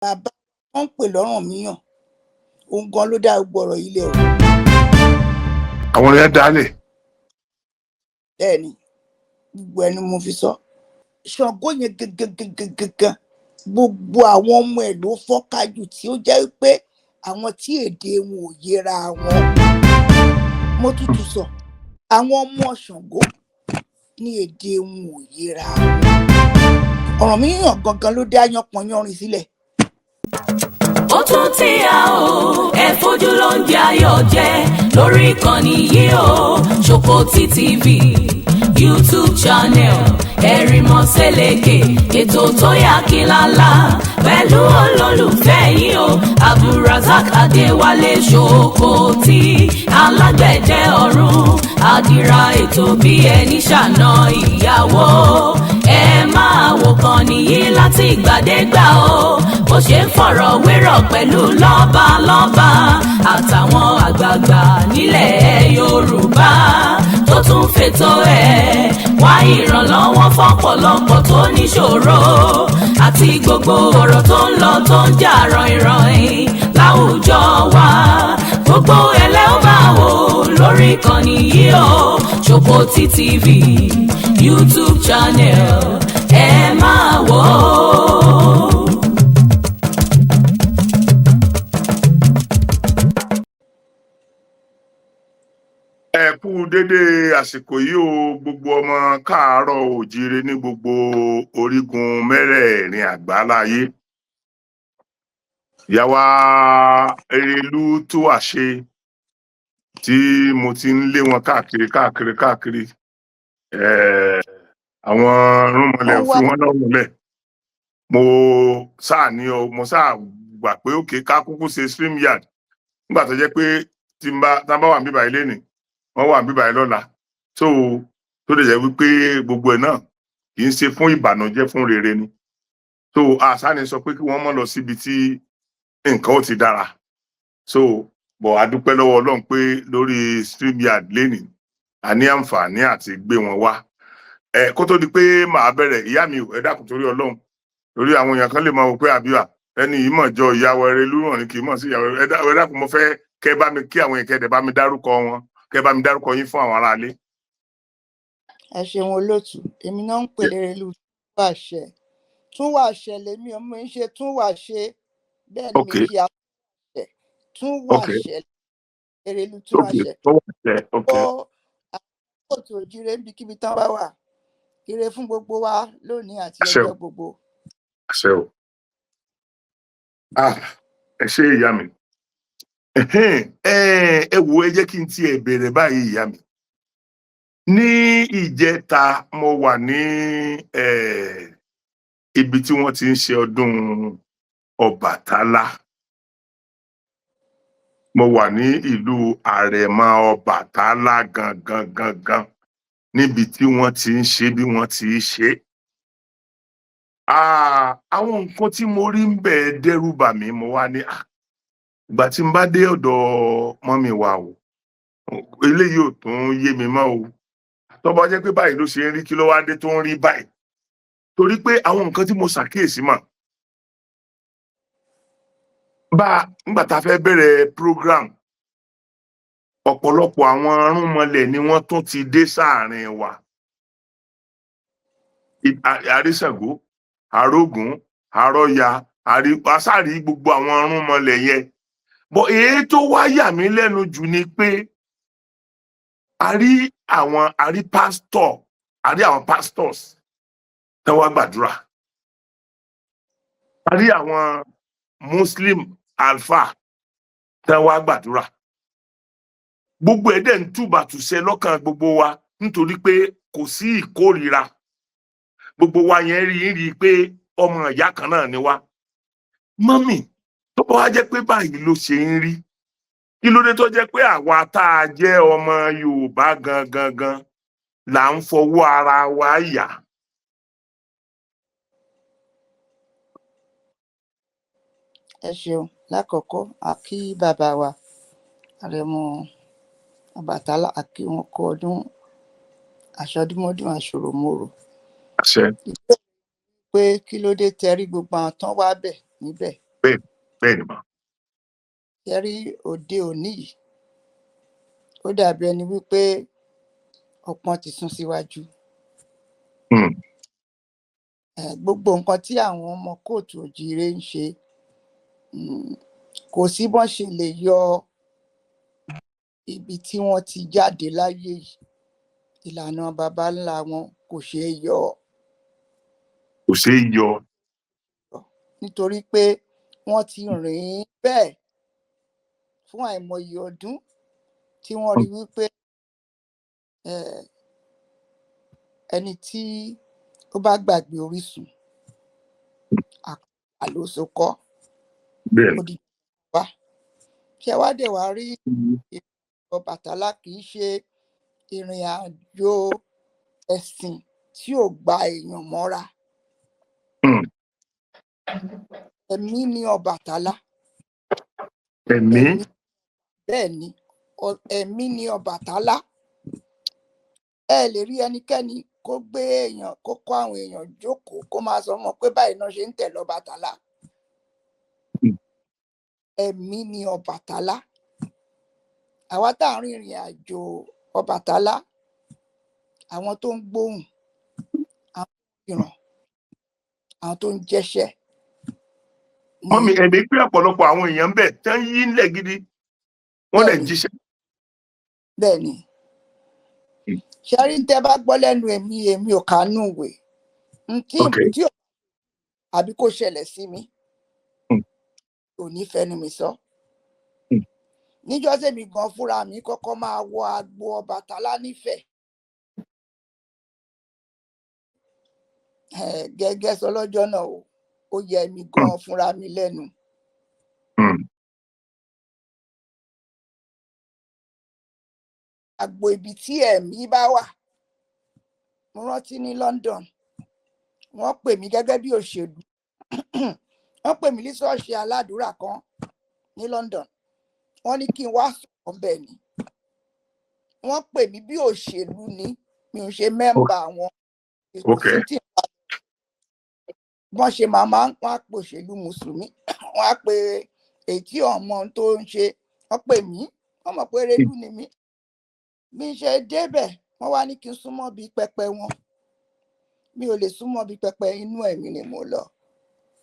bàbá wọn pè lọ́rùn míyàn òun gan ló dá gbogbo ọ̀rọ̀ ilé o. àwọn yẹn dálẹ̀. bẹ́ẹ̀ ni gbogbo ẹni mo fi sọ Ṣàngó yẹn gangan gbogbo àwọn ọmọ ẹ̀ ló fọ́kájù tí ó jẹ́ pé àwọn tí èdè wọn ò yẹra wọn. mo tútù sọ àwọn ọmọ Ṣàngó ní èdè wọn ò yẹra wọn. Ọ̀rànmíyàn gangan ló dá yánpọnyánrin sílẹ̀. ó tún ti yá o ẹ fojú ló ń jẹ ayọ̀ jẹ lórí ìkànnì yìí o Ṣòkòtì TV YouTube channel Ẹ̀rìnmọ́ Sẹ́lẹ̀kẹ̀ ètò tó yà kílálà pẹ̀lú olólùfẹ́ yìí o Abdulrasaq Adéwálé Ṣòkòtì alágbẹ̀dẹ ọ̀run àdìrà ètò bí ẹni ṣàna ìyàwó ẹ máa wò kàn nìyí láti ìgbàdégbà o bó ṣe ń fọ̀rọ̀ wérọ̀ pẹ̀lú lọ́balọ́ba àtàwọn àgbààgbà nílẹ̀ Yorùbá tó tún fètò ẹ̀ wá ìrànlọ́wọ́ fọ́pọ̀lọpọ̀ tó níṣòro àti gbogbo ọ̀rọ̀ tó ń lọ tó ń jà ràn-ìràn láwùjọ wa gbogbo ẹlẹ́ ó máa wò lórí ìkànnì yìí o Ṣòkòtì TV YouTube channel ẹ máa wò ó. ẹ kú dédé àsìkò yìí o gbogbo ọmọ káàárọ̀ òjíire ní gbogbo orígun mẹ́rẹ̀ẹ̀rin àgbáláyé. Ìyáwá Erelú tó àṣe tí mo ti ń lé wọn káàkiri àwọn rúnmọlẹ̀ fi wọn náà múlẹ̀. mo sáà gbà pé òkè ká kúkú ṣe StreamYard nígbà tó jẹ́ pé tí n bá wà níbà ilé nì wọ́n wà níbà ilé lọ́la tó lè jẹ́ wípé gbogbo ẹ̀ náà kì í ṣe fún ìbànújẹ́ fún rere ni. So àṣàní sọ pé kí wọ́n mọ̀ lọ síbi tí nǹkan ó ti dára. So bọ̀ a dúpẹ́ lọ́wọ́ Ọlọ́run pé lórí StreamYard lénìí a ní àǹfààní àti gbé wọn wá. Kó tó di pé màá bẹ̀rẹ̀ ìyá mi ẹ dákun torí Ọlọ́run torí àwọn èèyàn kan lè máa wò pé àbíwá ẹni yìí mọ̀ jọ ìyàwó Erelú ràn ní kì í mọ̀ sí ìyàwó ẹ dákun mo fẹ́ kẹ́ bá mi kí àwọn èèyàn kẹ́dẹ̀ bá mi dárúkọ wọn kẹ́ bá mi dárúkọ yín fún àwọn aráalé. ẹ ṣeun olóòtú èmi náà ń pè Erelú tún wà ṣẹ lèmi ọmọ ń ṣe tún wà ṣe bẹ́ẹ̀ ni mi ṣe àṣẹ tún wà ṣẹ Erelú tún wà ṣẹ ó àkókò tó jíire níbikíbi tán bá wà ire fún gbogbo wa lónìí àti ọjọ́ gbogbo. àṣẹ o ẹ ṣé ìyá mi ẹ wò ẹ jẹ́ kí n tiẹ̀ bẹ̀rẹ̀ báyìí ìyá mi. Ní ìjẹta mo wà ní ibi tí wọ́n ti ń ṣe ọdún Ọbàtálá. Mo wà ní ìlú Àrẹ̀mọ Ọbàtálá gangan níbi tí wọ́n ti ń ṣe bí wọ́n ti ń ṣe. Àwọn nǹkan tí mo rí ń bẹ̀ dẹ́rù bà mí mo wá ní ìgbà tí n bá dé ọ̀dọ̀ mọ́mì wa o eléyìí ò tún yé mi mọ́ o tó bá jẹ́ pé báyìí ló ṣe ń rí kí ló wá dé tó ń rí báyìí torí pé àwọn nǹkan tí mo ṣàkíyèsí mà nígbà tá a fẹ́ bẹ̀rẹ̀ program ọ̀pọ̀lọpọ̀ àwọn arúnmọlẹ̀ ni wọ́n tún ti dé sáàrin wa. Àríṣàngó Àrógùn Àrọ́ya àsáàrí gbogbo àwọn arúnmọlẹ̀ yẹn. Bọ̀ èyí tó wá yà mí lẹ́nu jù ni pé a rí àwọn pastors tán wá gbàdúrà. A rí àwọn Muslim alfa tán wá gbàdúrà. Gbogbo ẹ̀ dẹ̀ ń túbàtúṣe lọ́kàn gbogbo wa nítorí pé kò sí ìkórìíra. Gbogbo wa yẹn rí pé ọmọ ìyá kan náà ni wá. Mọ́mì tó bá wá jẹ́ pé báyìí ló ṣe ń rí kí ló dé tó jẹ́ pé àwa tá a jẹ́ ọmọ Yorùbá gangan là ń fọwọ́ ara wa yà. ẹ ṣeun lákọ̀ọ́kọ́ a kí bàbá wa Àrẹ̀mọ Ọbàtálá a kí wọn kú ọdún àṣọdúnmọ́dún àṣòròmorò. Àṣẹ. pé kí ló dé tẹrí gbogbo àwọn tán wá bẹ̀ níbẹ̀ bẹ́ẹ̀ ni mà. Ṣẹ́rí òde òní yìí ó dàbí ẹni wípé ọpọ́n ti sún síwájú. Gbogbo nǹkan tí àwọn ọmọ kóòtù òjíire ń ṣe, kò sí bọ́n ṣe lè yọ ibi tí wọ́n ti jáde láyé yìí, ìlànà baba ńlá wọn kò ṣeé yọ. Kò ṣeé yọ. Nítorí pé wọ́n ti rìn bẹ́ẹ̀ fún àìmọye ọdún tí wọ́n rí wípé ẹni tí ó bá gbàgbé orísun àlòsò kọ́ òdì wá. Ṣé wá dẹ̀ wá rí Ọbàtálá kì í ṣe ìrìn àjò ẹ̀sìn tí ò gba èèyàn mọ́ra. Ẹ̀mí ni Ọbàtálá. Ẹ̀mí. Bẹ́ẹ̀ ni, ẹ̀mí ni Ọbàtálá. Ẹ lè rí ẹnikẹ́ni kó gbé èèyàn, kó kó àwọn èèyàn jókòó, kó máa sọ mọ́ pé báyìí náà ṣe ń tẹ̀lé Ọbàtálá. Ẹ̀mí ni Ọbàtálá. Àwa tá à ń rìnrìn àjò Ọbàtálá, àwọn tó ń gbóhùn, àwọn tó ń ìràn, àwọn tó ń jẹ́ṣẹ́. Mọ́mì, ẹ̀mí pé ọ̀pọ̀lọpọ̀ àwọn èèyàn ń bẹ tán yí ńlẹ̀ gidi, wọ́n lè jíṣẹ́. Bẹ́ẹ̀ ni. Ṣẹ́rí tẹ́ bá gbọ́ lẹ́nu èmi ò kánú ìwé. Tí àbí kó ṣẹlẹ̀ sí mi, ò ní fẹnu mi sọ. Níjọ́ tèmi gan fúnra mi kọ́kọ́ máa wọ agbo Ọbàtálá nífẹ̀ẹ́. Gẹ́gẹ́ sọ lọ́jọ́ náà ó yẹ mi gan fúnra mi lẹ́nu. Agbo ibi tí ẹ̀mí bá wà. Mo rántí ní London, wọ́n pè mí gẹ́gẹ́ bí òṣèlú. Wọ́n pè mí ní ṣọ́ọ̀ṣì aládùúrà kan ní London. Wọ́n ní kí n wá sọ̀rọ̀ bẹ́ẹ̀ ni. Wọ́n pè mí bí òṣèlú ni, mi ò ṣe mẹ́mbà àwọn ètò. Wọ́n ṣe màmá wọ́n á pè òṣèlú mùsùlùmí, wọ́n á pè èyí tí ọmọ tó ń ṣe, wọ́n pè mí, wọ́n mọ̀ pé Erelú ni mí. Bí n ṣe débẹ̀, wọ́n wá ní kí n súnmọ́ bí pẹpẹ wọn. Mi ò lè súnmọ́ bí pẹpẹ, inú ẹ̀mí ni mo lọ.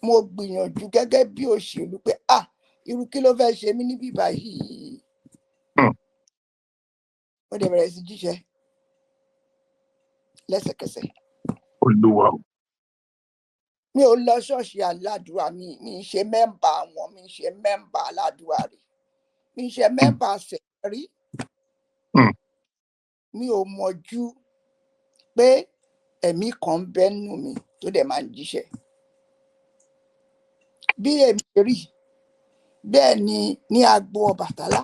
Mo gbìyànjú gẹ́gẹ́ bí òṣèlú pé irú kí ló fẹ́ ṣe mí níbí báyìí. Mo dẹ̀ bẹ̀rẹ̀ sí jíṣẹ́ lẹ́sẹ̀kẹsẹ̀. Olúwa. Mi ò lọ ṣọ́ọ̀ṣì aládùúrà, mi ń ṣe mẹ́mbà wọn, mi ń ṣe mẹ́mbà aládùúrà rí, mi ń ṣe mẹ́mbà sẹ̀rí. Mi ò mọ̀jú pé ẹ̀mí kan ń bẹ nínú mi tó dẹ̀ máa ń jíṣẹ́. Bí èmi rí bẹ́ẹ̀ ni ní agbo Ọbàtálá,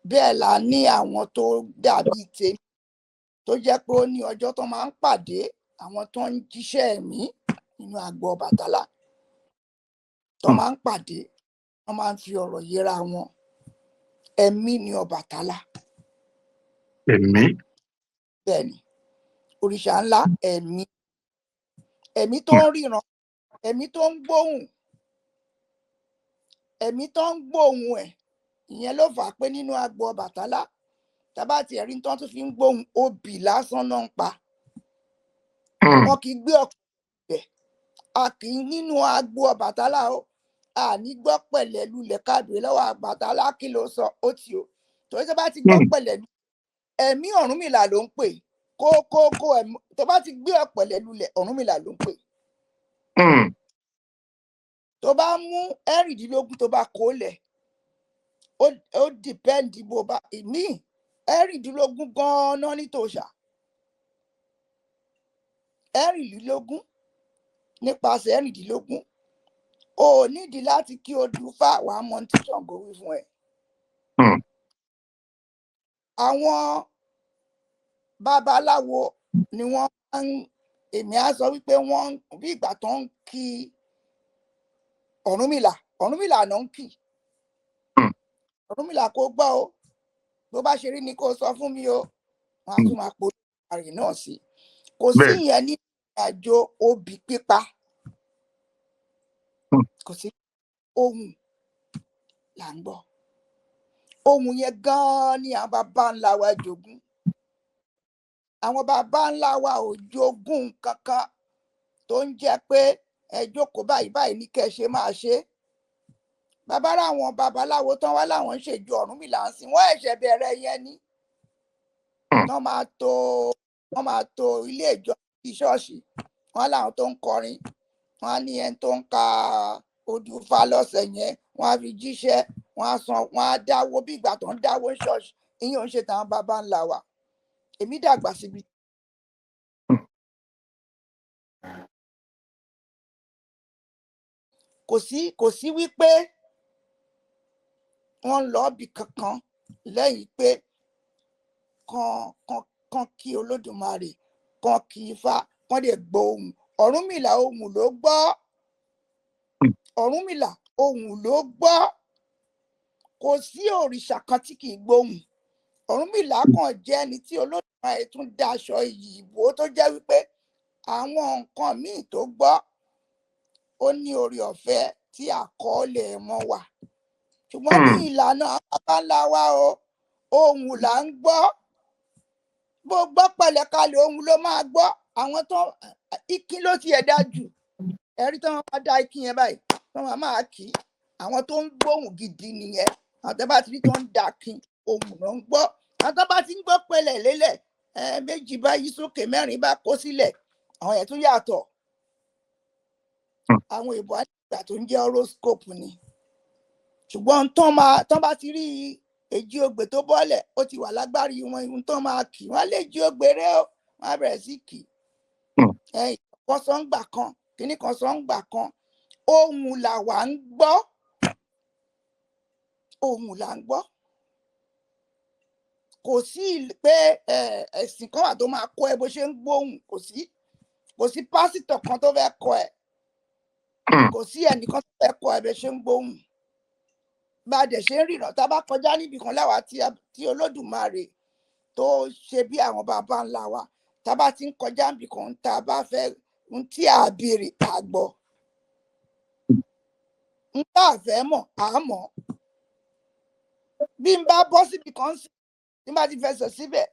bẹ́ẹ̀ la ní àwọn tó dàbí tèmi tó jẹ́ pé ó ní ọjọ́ tó máa ń pàdé àwọn tó ń jíṣẹ́ ẹ̀mí nínú agbo Ọbàtálá. Tó máa ń pàdé, wọ́n máa ń fi ọ̀rọ̀ yẹra wọn. Ẹ̀mí ni Ọbàtálá. Ẹ̀mí. Bẹ́ẹ̀ ni, òrìṣà ńlá ẹ̀mí. Ẹ̀mí tó ń ríran, ẹ̀mí tó ń gbóhùn, ẹ̀mí tó ń gbóhùn ẹ̀. Ìyẹn ló fà á pé nínú agbo Ọbàtálá, tábà tí ẹ̀rí tán tún fi ń gbóhùn, obì lásán náà ń pa. Wọn kì í gbé ọkọ̀ bẹ̀. A kì í nínú agbo Ọbàtálá o. A ní gbọ́ pẹ̀lẹ́ lulẹ̀ káàdùn lọ́wọ́ Ọbàtálá kí ló sọ ó ti o. Torí tó bá ti gbọ́ pẹ̀lẹ́ lulẹ̀, ẹ̀mí Ọ̀rúnmìlà ló ń pè. Kó ẹ̀mí tó bá ti gbé ọ̀pẹ̀lẹ̀ lulẹ̀, Ọ̀rúnmìlà ló ń pè. Tó bá mú 16 tó bá kó lẹ̀, ó dìpẹ́ǹdì bó bá ìmí 16 gan-an ní tòṣà. 16 nípasẹ̀ 16 o nídìí láti kí o dùn fà wá mọ tí Ṣàngó wí fún ẹ. Àwọn babaláwo ni wọ́n máa ń, èmi á sọ wípé wọ́n bí ìgbà tó ń kí Ọ̀rúnmìlà náà ń kì. Ọ̀rúnmìlà kò gbọ́ o, bó bá ṣe rí ni kò sọ fún mi o. Wọ́n á tún máa polówó àrè náà sí. Kò sí ìyẹn ní àjò obì pípa. Kò sí ohùn là ń gbọ́. Ohùn yẹn gan-an ni àwọn bàbá ńlá wa jogún. Àwọn bàbá ńlá wa ò jogún kankan tó ń jẹ́ pé ẹ jókòó báyìí báyìí ní kẹ́ ṣe máa ṣe. Bàbá ráwọn babaláwo tán wá láwọn ń ṣèjọ Ọ̀rúnmìlà ń sìn, wọ́n ẹ̀ṣẹ̀ bẹ̀rẹ̀ yẹn ni. Wọ́n máa to ilé ìjọ ṣọ́ọ̀ṣì, wọ́n láwọn tó ń kọrin, wọ́n á ní ẹni tó ń ka odù Ifá lọ́sẹ̀ yẹn, wọ́n á fi jíṣẹ́, wọ́n á dáwó bí ìgbà tó ń dáwó ṣọ́ọ̀ṣì. Ìyẹn ò ń ṣe tàwọn bàbá ńlá wa. Èmi dàgbà síbi. Kò sí wípé wọ́n lọ bí kankan lẹ́yìn pé kan kí Olódùmarè, kan kí Ifá, kan dẹ̀ gbọ́ ohùn. Ọ̀rúnmìlà ohùn ló gbọ́. Ọ̀rúnmìlà ohùn ló gbọ́. Kò sí òrìṣà kan tí kì í gbóhùn. Ọ̀rúnmìlà kàn jẹ́ ẹni tí Olódùmarè tún daṣọ iyì bò tó jẹ́ wípé àwọn nǹkan míì tó gbọ́ ó ní oore ọ̀fẹ́ tí àkọọ́lẹ̀ wọn wà. Ṣùgbọ́n ní ìlànà bàbá ńlá wa ohùn là ń gbọ́. Bó gbọ́ pẹ̀lẹ́kalẹ̀ ohùn ló máa gbọ́. Àwọn tó ikín ló tiẹ̀ dá jù. Ẹ̀rí tí wọ́n bá dá ikín yẹn báyìí wọ́n máa kì í. Àwọn tó ń gbóhùn gidi nìyẹn. Àwọn tó bá ti rí tó ń dá kín ohùn ló ń gbọ́. Àwọn tó bá ti ń gbọ́ pẹ̀lẹ́ lélẹ̀ méjì bá yí sókè mẹ́rin bá kó sílẹ̀, àwọn yẹn tún yàtọ̀. Àwọn ìbò àgbà tó ń jẹ́ horoscope ni. Ṣùgbọ́n tán bá ti rí èjì ogbè tó bọ́lẹ̀ ó ti wà lágbárí wọn, ihun tán máa kì wọ́n lè jí ogbèrè ó, wọ́n á bẹ̀rẹ̀ sí kì. Kan sọ́ngbà kan kíní kan sọ́ngbà kan, ohùn là wà ń gbọ́. Ohùn là ń gbọ́. Kò sí pé ẹ̀sìn kan wà tó máa kọ́ ẹ bó ṣe ń gbóhùn. Kò sí pásítọ̀ kan tó fẹ́ kọ́ ẹ. Kò sí ẹnìkan tó fẹ́ kọ́ ẹ bó ṣe ń gbóhùn. Bá a dẹ̀ ṣe ń rìnà tá a bá kọjá níbì kan láwa tí Olódùmarè tó ṣe bí àwọn bàbá ńlá wa, tá a bá ti ń kọjá níbì kan tá a bá fẹ́ ń tí a béèrè a gbọ́. Ń tá a fẹ́ mọ̀ a mọ̀. Bí n bá bọ́ síbì kan sí, tí n bá ti fẹsẹ̀ síbẹ̀,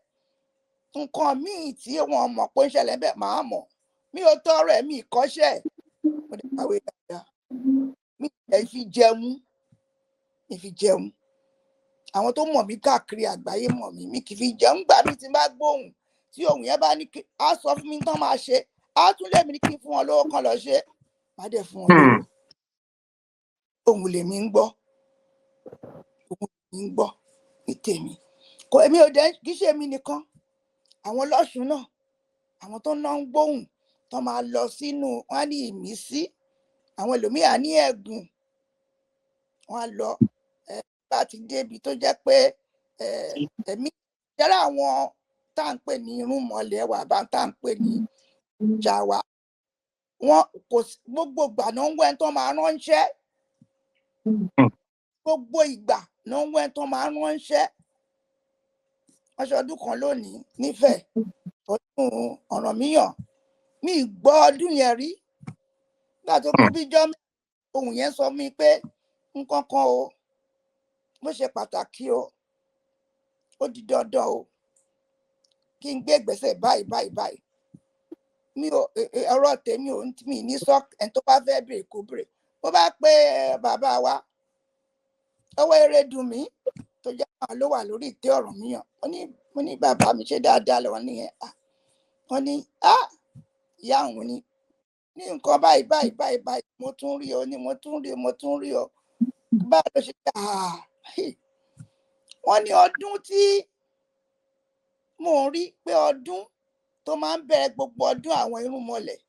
nǹkan míì tí wọ́n mọ̀ pé ń ṣẹlẹ̀ bẹ́ẹ̀ máa mọ̀. Mi ò tọrọ ẹ̀, mi ìkọ́ṣẹ́ ẹ̀. Mo lè kàwé dáadáa. Mi ẹ̀ fi jẹun. Àwọn tó mọ̀ mí káàkiri àgbáyé mọ̀ mí, mi kì í fi jẹun. Gbà mí tí n bá gbóhùn tí ohùn yẹn bá ní kí á sọ fún mi tán máa ṣe, á tún lé mi ní kí n fún wọn lówó kan lọ ṣe, má dẹ̀ fún wọn lówó. Ohùn lèmi ń gbọ́. Ohùn lèmi ń gbọ́ ní tèmi. Èmi ò dẹ̀ kì í ṣe mi nìkan. Àwọn Ọlọ́ṣun náà, àwọn tó ná ń gbóhùn tó máa lọ sínú, wọ́n á ní ìmísí. Àwọn ẹlòmíà ní ẹ̀gùn. Wọ́n á lọ bá ti débi tó jẹ́ pé ẹ̀mí jẹ́rọ àwọn tá à ń pè ní irúnmọlẹ̀ wà bá tá à ń pè ní jàwá. Wọ́n kò gbogbo ìgbà náà ń wẹ́n tó máa ránṣẹ́. Gbogbo ìgbà náà ń wẹ́n tó máa ránṣẹ́. Wọ́n ṣọdún kan lónìí nífẹ̀ẹ́ ọdún Ọ̀rànmíyàn. Mi gbọ́ ọdún yẹn rí. Nígbà tó kú bíjọ́ ohùn yẹn sọ mí pé nǹkan kan o, bó ṣe pàtàkì o, ó di dandan o kí n gbé ìgbésẹ̀ báyìí. Mi ò ọ̀rọ̀ tèmi ò mi ní sọ ẹni tó bá fẹ́ bèrè kó bèrè. Bó bá pé bàbá wa ọwọ́ eré dùn mí tó jẹ́ àwọn ló wà lórí ìtẹ́ Ọ̀rànmíyàn. Mo ní bàbá mi ṣe dáadáa lọ́wọ́ nìyẹn. Wọ́n ní ìyá òun ní nǹkan báyìí mo tún rí o ní mo tún rí o. Báwo ló ṣe wọ́n ní ọdún tí mò ń rí pé ọdún tó máa ń bẹ̀rẹ̀ gbogbo ọdún àwọn irúnmọlẹ̀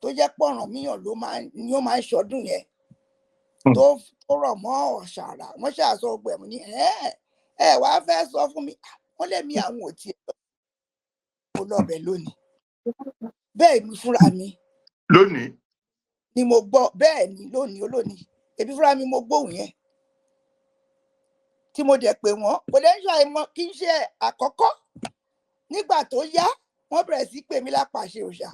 tó jẹ́ pé Ọ̀rànmíyàn ni ó máa ń ṣọdún yẹn tó rọ̀ mọ́ Ọ̀ṣàrà. Wọ́n ṣàṣọ ọgbẹ̀mù ní wá fẹ́ sọ fún mi. Wọ́n lè mi àwọn òtí ẹ̀ mo lọ́bẹ̀ lónìí. Bẹ́ẹ̀ ni fúnra mi. Lónìí. Ni mo gbọ́ bẹ́ẹ̀ ni lónìí. Èmi fúnra mi mo gbóhùn yẹn. Tí mo dẹ̀ pé wọ́n kò lè ṣàìmọ̀ kí n ṣe àkọ́kọ́. Nígbà tó yá wọ́n bẹ̀rẹ̀ sí pè mí lápàṣẹ òòṣà.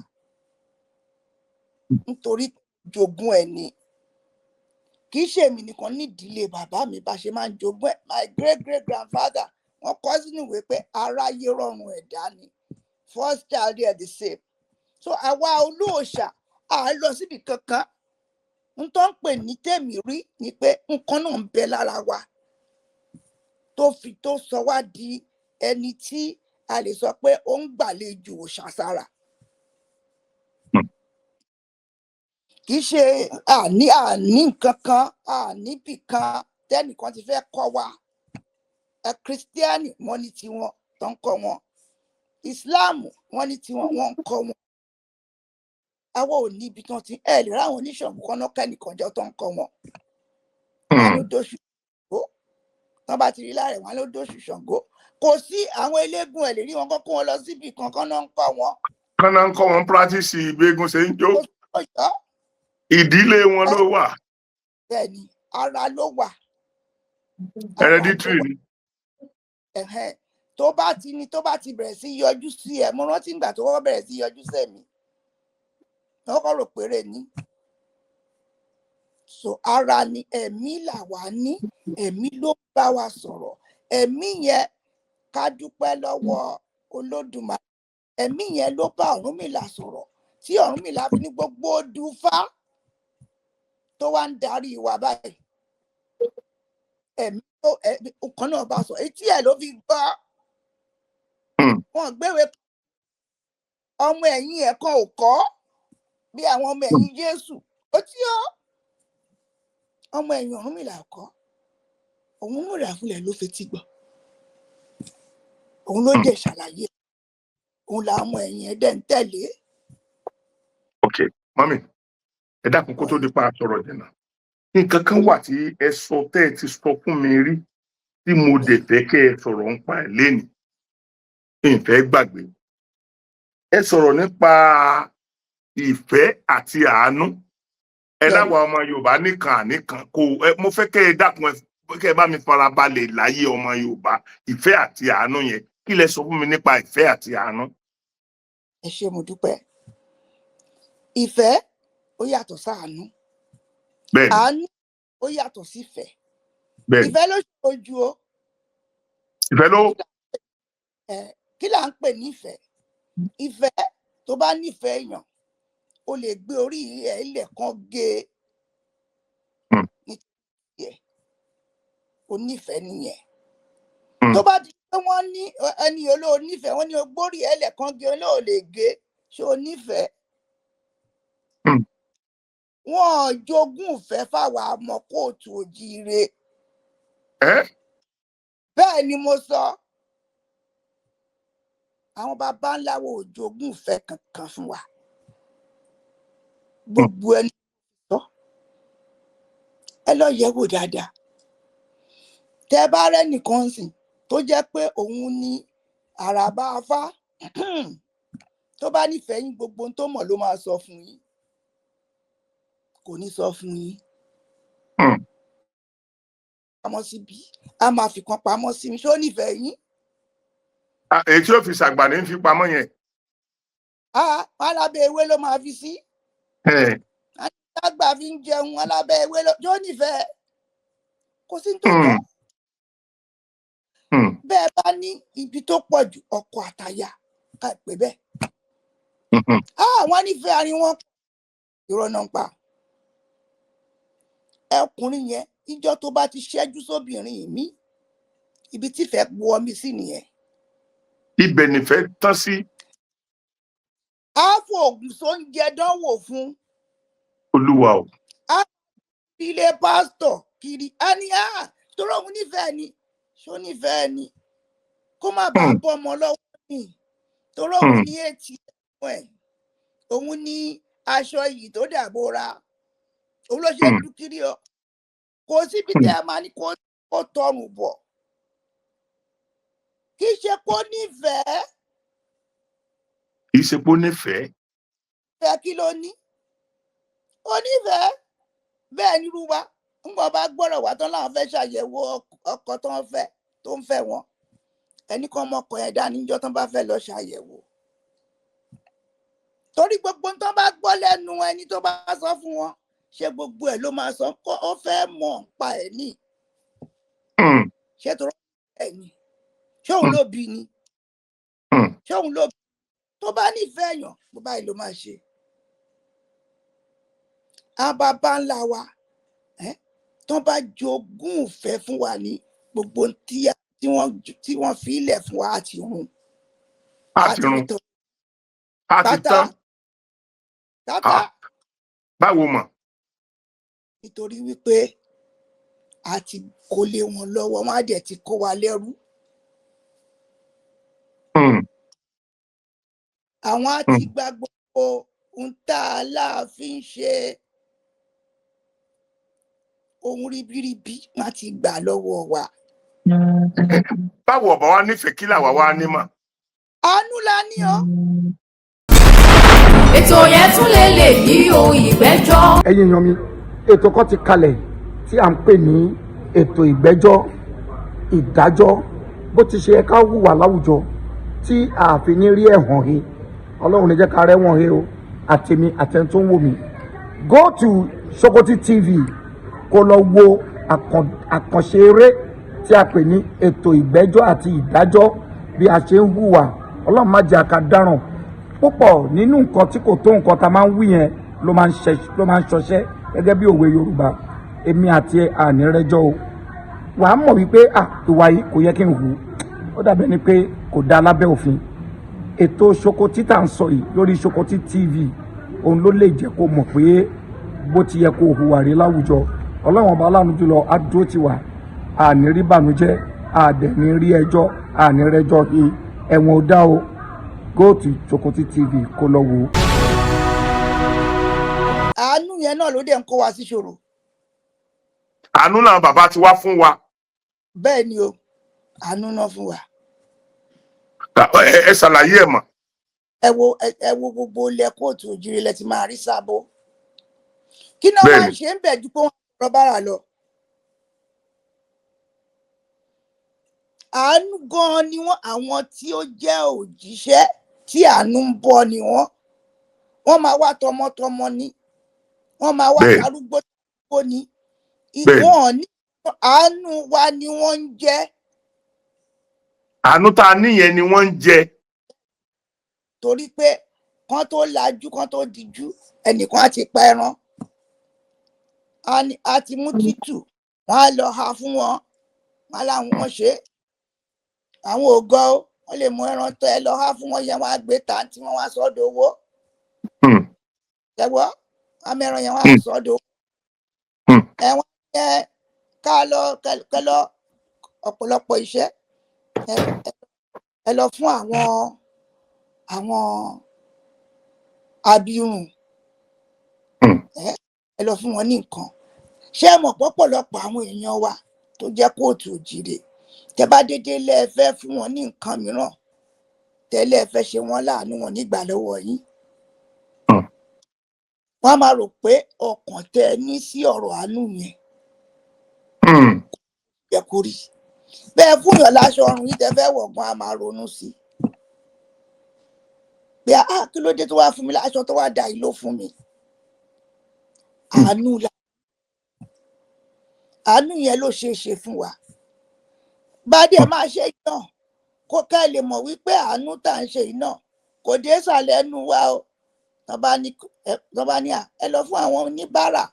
Nítorí jogún ẹ̀ ni. kì í ṣe èmi nìkan nídìílé bàbá mi bá ṣe máa ń jogún ẹ̀. My great great grandfather wọ́n kọ sínú ìwé pé aráyé rọrùn ẹ̀dá ni, first child there the same. So àwa olóòṣà à lọ síbi kankan, n tó ń pè ní tèmi rí ni pé nǹkan náà ń bẹ lára wa tó sọ wá di ẹni tí a lè sọ pé ó ń gbàlejò òòṣà sára. kì í ṣe àní nǹkan kan àníbì kan tẹ́nìkan ti fẹ́ kọ́ wa. Kírísítíánì wọ́n ní tiwọn tó ń kọ́ wọn, ìsìláàmù wọ́n ní tiwọn wọ́n ń kọ́ wọn. àwa ò ní ibi tán ti lè ráwọn oníṣọ̀gùn kan náà kẹ́nìkan jọ tó ń kọ́ wọn. wọn ló dóṣù Ṣàngó, tán bá ti rí láàrẹ̀ wọn ló dóṣù Ṣàngó. Kò sí àwọn eléégún ẹ̀ lè rí wọn kó wọn lọ síbi kankan náà ń kọ́ wọn. Kan náà ń kọ́ wọn practice ìgbégun ṣe ń jó. Ìdílé wọn ló wà. Bẹ́ẹ̀ni, ara ló wà. Hereditary ni. Tó bá ti bẹ̀rẹ̀ sí yọjú sí ẹ, mo rántí ìgbà tó kọ́kọ́ bẹ̀rẹ̀ sí yọjú sí mi, kọ́kọ́ rò péré ní. So ara ni, ẹ̀mí làwa ní, ẹ̀mí ló bá wa sọ̀rọ̀. Ẹ̀mí yẹn ká dúpẹ́ lọ́wọ́ Olódùmarè. Ẹ̀mí yẹn ló bá Ọ̀rúnmìlà sọ̀rọ̀, tí Ọ̀rúnmìlà fi ní gbogbo odùfá tó wá ń darí wa báyìí. Ẹ̀mí tó kan náà bá sọ, etí ẹ̀ ló fi gbọ́. Wọ́n gbéwèé ọmọ ẹ̀yìn ẹ̀ kan ò kọ́ bí àwọn ọmọ ẹ̀yìn Jésù. Ó tí ó ọmọ ẹ̀yìn Ọ̀rúnmìlà kọ́, òun múra fúnlẹ̀ ló fetí gbọ́, òun ló dé ṣàlàyé, òun làwọn ọmọ ẹ̀yìn ẹ̀ dẹ̀ ń tẹ̀lé. Ok, mọ́mì, ẹ dákun kó tó di pa sọ̀rọ̀ jìnnà. Nǹkan kan wà tí ẹ sọ tẹ́ ẹ ti sọ fún mi rí tí mo dẹ̀ fẹ́ kẹ́ ẹ sọ̀rọ̀ nípa ẹ̀ lénìí. Ìfẹ́ gbàgbé. Ẹ sọ̀rọ̀ nípa ìfẹ́ àti àánú. Ẹ láwa ọmọ Yorùbá nìkan àníkan kò mo fẹ́ kẹ́ ẹ dákun kẹ́ ẹ bá mi farabalẹ̀ láyé ọmọ Yorùbá, ìfẹ́ àti àánú yẹn. Kí lẹ sọ fún mi nípa ìfẹ́ àti àánú? Ẹ ṣé mo dúpẹ́. Ìfẹ́ ó yàtọ̀ sáànú. Bẹ́ẹ̀ni. Àánú ó yàtọ̀ sífẹ́. Bẹ́ẹ̀ni. Ìfẹ́ ló ṣojú o. Ìfẹ́ ló. Kí là ń pè nífẹ̀ẹ́? Ìfẹ́ tó bá nífẹ̀ẹ́ èèyàn, o lè gbé orí ẹ̀ ilẹ̀ kan gé nítorí ẹ̀. O nífẹ̀ẹ́ nìyẹn. Tó bá di pé wọ́n ní ẹni olóò nífẹ̀ẹ́, wọ́n ní o gbórí ẹ̀ ilẹ̀ kan gé, olóò lè gé, ṣé o nífẹ̀ẹ́? Wọ́n jogún ìfẹ́ fáwa ọmọ kóòtù òjíire. Bẹ́ẹ̀ ni mo sọ. Àwọn bàbá ńlá wo ò jogún ìfẹ́ kankan fún wa. Gbogbo ẹni sọ, ẹ lọ yẹ̀ wò dáadáa. Tẹ́ bá rẹ́nìkan sìn tó jẹ́ pé òun ni àràbà afá, tó bá nífẹ̀ẹ́ yín, gbogbo ohun tó mọ̀ ló máa sọ fún yín. Kò ní sọ fún yín. Pamọ́ síbi, a máa fi kan pamọ́ sí mi, ṣó nífẹ̀ẹ́ yín? Èyí tí ó fi ṣàgbà ní fi pamọ́ yẹn. Alábẹ́ ewé ló máa fi sí. Àgbà fi ń jẹun, alábẹ́ ewé ló, ṣó nífẹ̀ẹ́? Kò sí tó jọ. Bẹ́ẹ̀ bá ní ibi tó pọ̀ jù, ọkọ àtaya ká pè bẹ́ẹ̀. Wọ́n nífẹ̀ẹ́ àárín wọn, irọ́ náà ń pa. Ọkùnrin yẹn, ìjọ tó bá ti ṣẹ́jú sóbìnrin mi, ibi tífẹ̀ẹ́ wọ mi sí nìyẹn. Ibẹ̀ nífẹ̀ẹ́ tán sí. Á fòògùn sóúnjẹ dánwò fún. Olúwa o. Á ilé pásítọ̀ kiri, á ní torí òun nífẹ̀ẹ́ ni, ṣó nífẹ̀ẹ́ ni, kó má bàa bọ́ ọmọ lọ́wọ́ ni, torí òun ní ètí ẹ̀, òun ní aṣọ iyì tó dàbora, òun ló ṣe dúkìrí ọ. Kò síbi tẹ́ ẹ máa ní kó tọrùn bọ̀. Kì í ṣe kó nífẹ̀ẹ́. Kì í ṣe kó nífẹ̀ẹ́. Fẹ́ kí ló ní? Ó nífẹ̀ẹ́. Bẹ́ẹ̀ ni irú wa, ń bọ̀ bá gbọ́rọ̀ wá tán láwọn fẹ́ ṣàyẹ̀wò ọkọ tó ń fẹ́ wọn. Ẹni kan mọ́kọ yẹn dání níjọ́ tán bá fẹ́ lọ ṣàyẹ̀wò. Torí gbogbo tán bá gbọ́ lẹ́nu ẹni tó bá sọ fún wọn, ṣé gbogbo ẹ̀ ló máa sọ kó ó fẹ́ mọ̀ pa ẹ̀ ní ṣé tó rọ́ ẹ̀ ní ṣé òun ló bí ni ṣé òun ló bí tó bá nífẹ̀ẹ́ èèyàn bó báyìí ló máa ṣe. Àwọn bàbá ńlá wa tó bá jogún ìfẹ́ fún wa ní gbogbo tí wọ́n fi ilẹ̀ fún wa àti run àti tán tátá. Báwo mọ̀? Nítorí wípé a ti kó lé wọn lọ́wọ́, wọn á dẹ̀ ti kó wa lẹ́rú. Àwọn á ti gba gbogbo ohun tá a láàfin ṣe ohun ribiribi, wọn á ti gbà lọ́wọ́ wa. Báwo ọ̀bà wa nífẹ̀ẹ́ kí làwa wá ní mọ̀? Àánú la ní ọ́. Ètò yẹn tún lè yí ohun ìgbẹ́jọ́. Ẹ̀yin èèyàn mi, ètò kan ti kalẹ̀ tí à ń pè ní ètò ìgbẹ́jọ́ ìdájọ́ bó ti ṣe ká hùwà láwùjọ tí a fi ní rí ẹ̀hàn he. Ọlọ́run ní jẹ́ ká rẹ́wọ̀n he o, àtèmi àtẹni tó ń wò mí. Go to Shokoti TV kó lọ wo àkànṣe eré tí a pè ní ètò ìgbẹ́jọ́ àti ìdájọ́ bí a ṣe ń hùwà. Ọlọ́run má jẹ́ ká dáràn. Púpọ̀ nínú nǹkan tí kò tó nǹkan tá máa ń wí yẹn ló máa ń ṣọṣẹ́ gẹ́gẹ́ bí òwe Yorùbá. Èmi àti ànírẹ́jọ́ o. Wàá mọ̀ wípé ìwà yìí kò yẹ kí n hù. Ó dàbí ẹni pé kò dá lábẹ́ òfin. Ètò Shokoti tá à ń sọ yìí lórí Shokoti TV òun ló lè jẹ́ kó mọ̀ pé bó ti yẹ kó hùwà rí láwùjọ. Ọlọ́run ọba aláàánú jùlọ á dúró tì wá. Àní rí bànújẹ́, àdẹ̀ní rí ẹjọ́, ànírẹ́jọ́ ẹ̀wọ̀n ò dá o. Go to Shokoti TV kó lọ wò. Àánú yẹn náà ló dẹ̀ ń kó wa sí ṣòro. Àánú náà bàbá ti wá fún wa. Bẹ́ẹ̀ ni o, àánú náà fún wa. Ẹ ṣàlàyé ẹ̀ mọ̀. Ẹ wo gbogbo ilẹ̀ kóòtù òjìrì lẹ ti máa rí sábó. Kí náà wá ń ṣe ń bẹ̀ ju pé wọ́n rọ bára lọ. Àánú gan-an ni wọ́n, àwọn tí ó jẹ́ òjíṣẹ́ tí àánú ń bọ̀ ni wọ́n máa wá tọmọtọmọ ni wọ́n máa wá arúgbó tó ní ìwọ̀n ní àánú wa ni wọ́n ń jẹ́. Àánú tá a níyẹn ni wọ́n ń jẹ. Torí pé kán tó lajú kán tó dijú ẹnìkan á ti pa ẹran á ti mú títù wọ́n á lọ ha fún wọn wọn láwọn wọn ṣe àwọn ògọ́ wọn lè mú ẹran tó ẹ lọ ha fún wọn yẹn wọn á gbé tàǹtí wọn wá sọ́dọ̀ owó ṣẹgbọ́ amẹ́ran yẹn wọn á sọ́dọ̀ ẹ̀wọ̀n yẹn ká lọ kẹlọ ọ̀pọ̀lọpọ̀ iṣẹ́ ẹ lọ fún àwọn abirùn ẹ lọ fún wọn ní nǹkan. Ṣé ẹ mọ̀ pọ̀pọ̀lọpọ̀ àwọn èèyàn wa tó jẹ́ kóòtù òjìrè tẹ bá dédé lẹ́ẹ̀fẹ́ fún wọn ní nǹkan mìíràn tẹ́lẹ̀ fẹ́ ṣe wọ́n láàánú wọn nígbà lọ́wọ́ yín. Wọ́n máa rò pé ọkàn tẹ ní sí ọ̀rọ̀ àánú yẹn yẹ kó rí. Bẹ́ẹ̀ fún yàn láṣọ ọrùn yìí tẹ fẹ́ wọ̀gbọ́n a máa ronú sí i. Bí kí ló dé tó wá fún mi láṣọ tó wá da yìí ló fún mi. Àánú yẹn ló ṣe é ṣe fún wa. Bá dé máa ṣe náà kó ká lè mọ̀ wípé àánú tá à ń ṣe náà kò dé sàlẹ̀ ẹnu wa o. Tọ́ bá ní ẹ lọ fún àwọn oníbàárà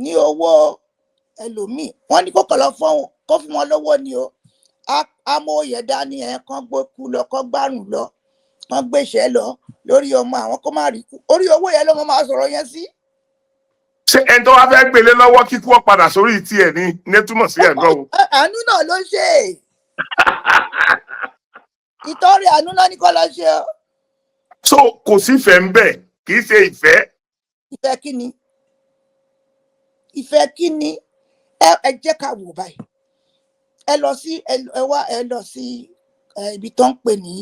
ní owó ẹlòmíì wọ́n ní kókò lọ kó fún wọn lówó ni o. Amóye dání kán gbókú lọ kán gbárùn lọ kán gbéṣẹ́ lọ lórí ọmọ àwọn kó má rí kú orí owó yẹn ló máa sọ̀rọ̀ yẹn sí. Ṣé ẹni tó wá fẹ́ gbélé lọ́wọ́ kíkú ọ padà sórí tiẹ̀ ní túmọ̀ sí ẹ̀gbọ́n o. Àánú náà ló ṣe ìtọ́rí àánú náà ní kọ́ lọ ṣe o. So kò sí ìfẹ́ ń bẹ̀ kì í ṣe ìfẹ́. Ìfẹ́ kí ni? Ìfẹ́ kí ni? Ẹ jẹ́ ká wò báyìí. Ẹ lọ sí ibi tó ń pè ní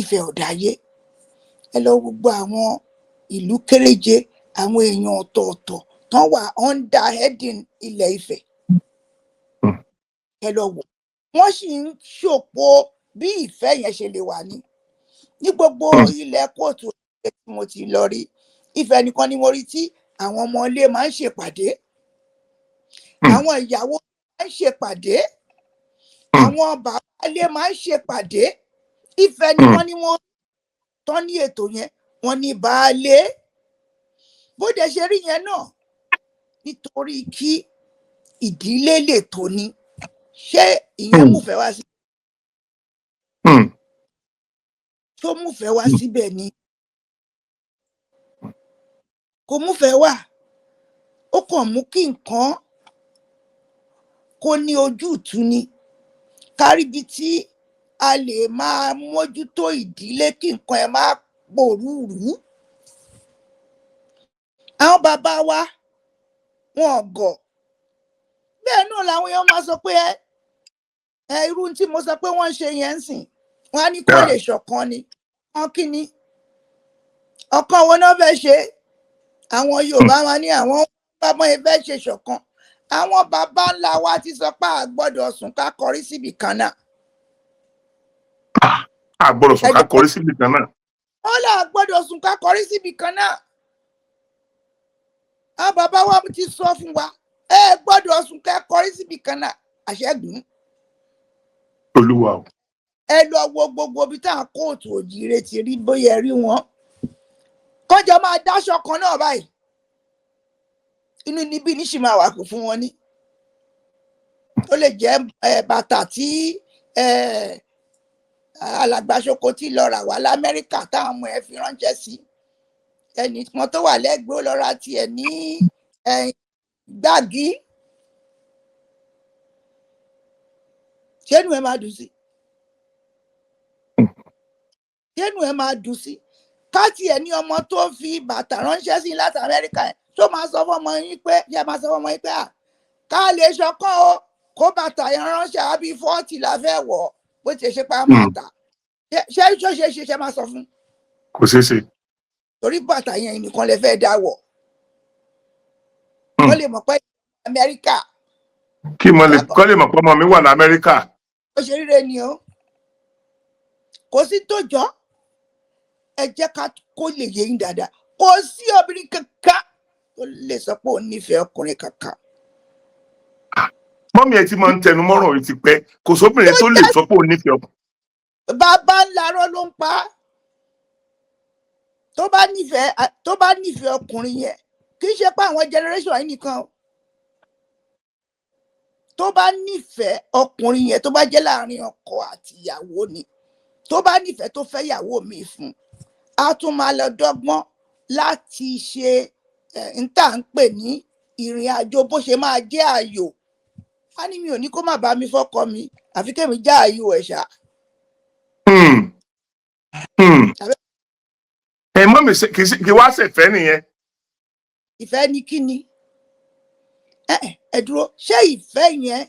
Ifẹ̀ Ọ̀dàyé. Ẹ lọ gbogbo àwọn ìlú kéréje àwọn èèyàn ọ̀tọ̀ọ̀tọ̀ tán wà under heading Ilẹ̀ Ifẹ̀. Ẹ lọ wò. Wọ́n sì ń ṣòpó bí ìfẹ́ yẹn ṣe lè wà ní gbogbo ilẹ̀ kóòtù tí mo ti lọ rí. Ifẹ̀ nìkan ni mo rí tí àwọn ọmọ ilé máa ń ṣèpàdé, àwọn ìyàwó máa ń ṣèpàdé, àwọn bàbá ilé máa ń ṣèpàdé. Ìfẹ́ ni wọ́n ní wọ́n tán ní ètò yẹn, wọ́n ní baálé. Bó dẹ̀ ṣe rí yẹn náà nítorí kí ìdílé lè tò ní. Ṣé ìyẹn múfẹ́ wá sí? Tó múfẹ́ wá síbẹ̀ ni? Kò múfẹ́ wá. Ó kàn mú kí nǹkan kó ní ojútùú ni. Káríbi tí a lè máa mójútó ìdílé kí nǹkan ẹ máa pòrúurú. Àwọn bàbá wa wọn gọ̀. Bẹ́ẹ̀ náà làwọn èèyàn máa sọ pé irú tí mo sọ pé wọ́n ń ṣe yẹn ń sìn, wọ́n á ní kó lè ṣọ̀kan ni. Wọ́n kí ni? Ọ̀kan wo náà fẹ́ ṣe? Àwọn Yorùbá máa ní àwọn bàbá yẹn fẹ́ ṣe ṣọ̀kan. Àwọn bàbá ńlá wa ti sọ pé a gbọ́dọ̀ sùn ká kọrí síbi kan náà. A gbọ́dọ̀ sùn ká kọrí síbi kan náà. Wọ́n là gbọ́dọ̀ sùn ká kọrí síbi kan náà. Àwọn bàbá wa ti sọ fún wa, ẹ gbọ́dọ̀ sùn ká kọrí síbi kan náà. Àṣẹ́gun. Olúwa o. Ẹ lọ wo gbogbo ibi táwọn kóòtù òjìire ti rí bóyá rí wọn. Kọjọ máa dáṣọ kan náà báyìí. Inú níbí ní ṣì máa wà kù fún wọn ní. Ó lè jẹ́ bàtà tí alàgbà Ṣokotí lọ rà wá l'Amẹ́ríkà táwọn ọmọ ẹ fi ránṣẹ́ sí. Ẹnì kan tó wà lẹ́gbẹ̀ẹ́ ó lọ ra tiẹ̀ ní Gbági. Ṣénú ẹ máa dùn sí? Ṣénú ẹ máa dùn sí? Káàtì ẹ ní ọmọ tó fi bàtà ránṣẹ́ sí láti Amẹ́ríkà ẹ̀ tó máa sọ fún ọmọ yín pé ká lè ṣọ̀kan o, kó bàtà yẹn ránṣẹ́ àbí 40 la fẹ́ wọ̀ bó ti ṣe pa máa tà. Ṣé máa sọ fún? Kò ṣeé ṣe. Torí bàtà yẹn nìkan lè fẹ́ dá wọ̀. Wọ́n lè mọ̀ pé Amẹ́ríkà. Kọ́ lè mọ̀ pé ọmọ mi wà ní Amẹ́ríkà. Ó ṣe ríre ni o. Kò sí tó jọ. Ẹ jẹ́ ká kó lè yé yín dáadáa. Kò sí obìnrin kankan tó lè sọ pé òun nífẹ̀ẹ́ ọkùnrin kankan. Mọ́mí ẹ ti máa ń tẹnu mọ́rọ̀ yìí ti pẹ́. Kò sóbìnrin tó lè sọ pé òun nífẹ̀ẹ́ ọkùnrin. Bàbá ńlá rọ ló ń pa á. Tó bá nífẹ̀ẹ́ ọkùnrin yẹn, kì í ṣe pé àwọn generation yìí nìkan o. Tó bá nífẹ̀ẹ́ ọkùnrin yẹn, tó bá jẹ́ láàrin ọkọ àti ìyàwó ni, tó bá nífẹ̀ẹ́ tó fẹ́ ìyàwó mi fún, a tún máa lọ dọ́gbọ́n láti ṣe ntà ń pè ní ìrìn àjò bó ṣe máa jẹ́ ààyò. A ní mi ò ní kó má bá mi fọ́kọ mi, àfi kémi já ààyò ẹ̀ ṣá. Mọ́mí kì wá ṣèfẹ́ nìyẹn. Ìfẹ́ ni kí ni? Ẹ dúró, ṣé ìfẹ́ yẹn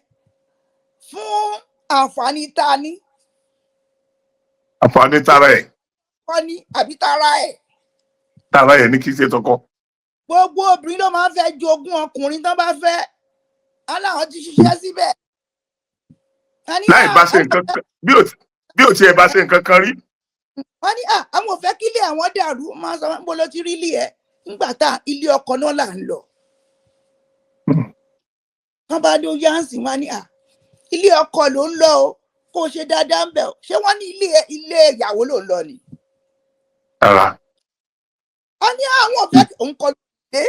fún àǹfààní ta ni? Àǹfààní tara ẹ̀. Kọ́ ni àbí tara ẹ̀? Tara ẹ̀ ní kí ṣe tọkọ. Gbogbo obìnrin ló máa ń fẹ́ jogún ọkùnrin tán bá fẹ́. Aláwọ̀ ti ṣiṣẹ́ síbẹ̀. Láì bá ṣe nǹkan kan, bí ò tiẹ̀ bá ṣe nǹkan kan rí. Wọ́n ní àwọn ò fẹ́ kí ilé àwọn dàrú, máa sọ bó ló ti rí ilé ẹ̀ nígbà tá ilé ọkọ náà là ń lọ. Wọ́n bá ní ó yá ń sìn wá ní ilé ọkọ ló ń lọ o, kó ṣe dáadáa ń bẹ̀ o. Ṣé wọ́n ní ilé ìyàwó ló ń lọ ni? Wọ́n ní àwọn ò fẹ́ òun kọ lóde.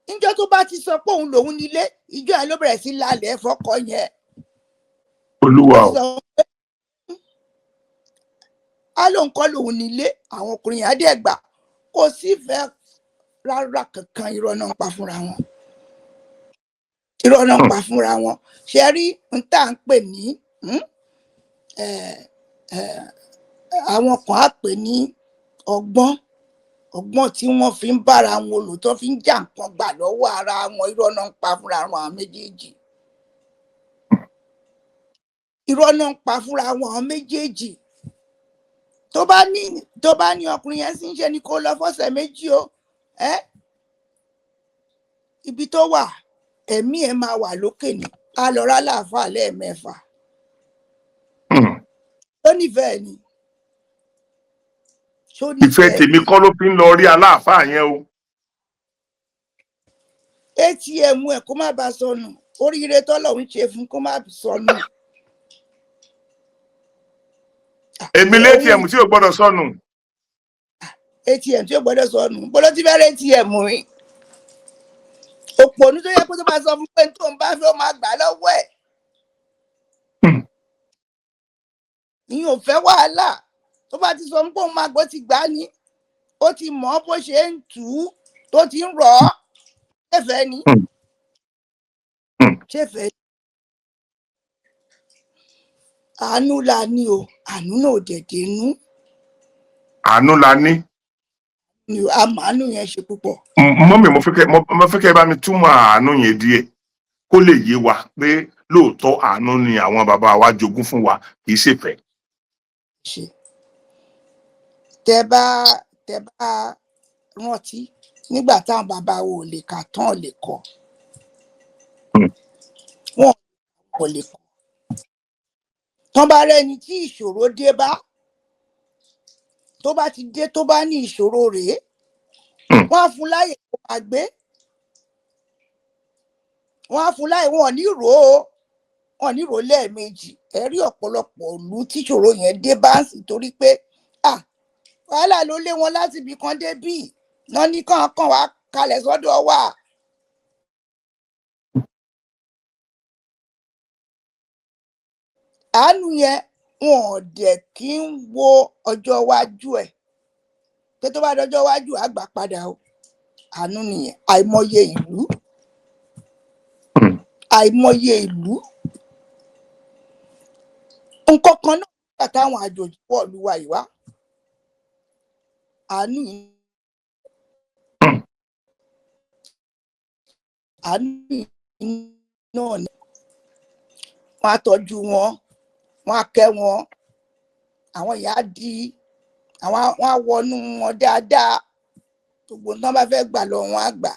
Níjọ́ tó bá ti sọ pé òun lòun nílé, ìjọ ẹ̀ ló bẹ̀rẹ̀ sí lálẹ́ fọ́kọ yẹn. Olúwa o. Á lóun kọ́ lòun nílé, àwọn ọkùnrin yẹn á dẹ̀ gbà. Kò sí fẹ́ rárá kankan, irọ́ náà ń pa fúnra wọn. Irọ́ náà ń pa fúnra wọn. Ṣé rí n tá à ń pè ní àwọn kan á pè ní ọgbọ́n tí wọ́n fi ń bára wọn lò tó fi ń jà nǹkan gbà lọ́wọ́ ara wọn, irọ́ náà ń pa fúnra wọn àwọn méjèèjì. Irọ́ náà ń pa fúnra wọn àwọn méjèèjì. Tó bá ní ọkùnrin yẹn sì ń ṣe ni kó lọ fọ́sẹ̀ méjì o. Ibi tó wà, ẹ̀mí ẹ̀ máa wà lókè ní. A lọ rá láàfáà lẹ́ẹ̀mẹ́fà. Ó nífẹ̀ẹ́ ni. ṣó ìfẹ́ nífẹ̀ẹ́ tèmi ni kọ́ ló fi ń lọ rí aláàfáà yẹn o. atm ẹ kó má bàa sọnù, oríire tọ́lọ́run ṣe fún kó má sọnù. èmi létm tí ò gbọ́dọ̀ sọnù. atm tí ò gbọ́dọ̀ sọnù bọ́lá ti fẹ́rẹ̀ atm rí òpònú tó yẹ kó tó máa sọ fún pé tó ń bá fẹ́ ó máa gbà lọ́wọ́ ẹ̀. ìyẹn ò fẹ́ wàhálà, tó bá ti sọ fún pé òun máa gbọ́ ti gbà ní, ó ti mọ̀ bó ṣe ń tù ú tó ti ń rọ̀ ọ́. ṣèfẹ́ ni ṣèfẹ́ àánú la ní o, àánú náà ò dẹ̀dẹ̀ nú àánú la ní. ni àmàánú yẹn ṣe púpọ̀. mọ́mì mo fẹ́ kẹ́ bá mi túmọ̀ àánú yẹn díẹ̀ kó lè yé wa pé lóòótọ́ àánú ni àwọn bàbá wa jogún fún wa kì í ṣèfẹ́. ṣe tẹ bá rántí nígbà táwọn bàbá wo ò lè kà tán lè kọ wọn kò lè kọ, tán bá rẹni tí ìṣòro dé bá, tó bá ti dé tó bá ní ìṣòro rèé, wọn á fún láyè kó máa gbé, wọn á fún láyè, wọn ò ní rò ó lẹ́ẹ̀mejì. ẹ rí ọ̀pọ̀lọpọ̀ ìlú tíṣòro yẹn dé bá ń sì torí pé wàhálà ló lé wọn láti ibì kan dé bíi náà ní kàn wá kalẹ̀ sọ́dọ̀ wa. àánú yẹn wọn ò dẹ̀ kí ń wo ọjọ́ iwájú ẹ̀ pé tó bá dọjọ́ iwájú àgbà padà o. àánú nìyẹn. àìmọye ìlú nǹkan kan náà nígbà táwọn àjòjì pọ̀ lù wá ìwá àánú náà ni wọ́n á tọ́jú wọn, wọ́n á kẹ́ wọn, àwọn ìyá di wọ́n á wọnú wọn dáadáa, gbogbo nǹkan bá fẹ́ gbà lọ wọn á gbà.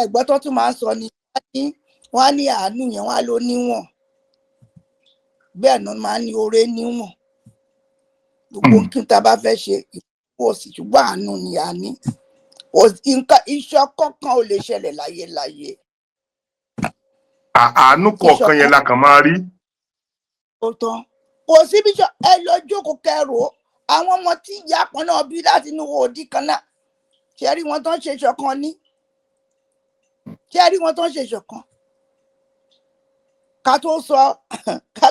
ẹ̀gbọ́n tó tún máa ń sọ ni wọ́n á ní àánú yẹn wọ́n á ló níwọ̀n, bẹ́ẹ̀ náà máa ń ní oore níwọ̀n. gbogbo nǹkan tá a bá fẹ́ ṣe ìfowó sí, ṣùgbọ́n àánú ni a ní. nǹkan ìṣọ̀kan kan ò lè ṣẹlẹ̀ láyé. àánú kọ̀ọ̀kan yẹn la kàn máa rí. ó tán kò síbi ẹ lọ jókòó kẹrò àwọn ọmọ tí ìyá kan náà bí láti inú òdì kan náà, ṣe rí wọn tán ṣe ṣọ̀kan ní, ṣe rí wọn tán ṣe ṣọ̀kan. ká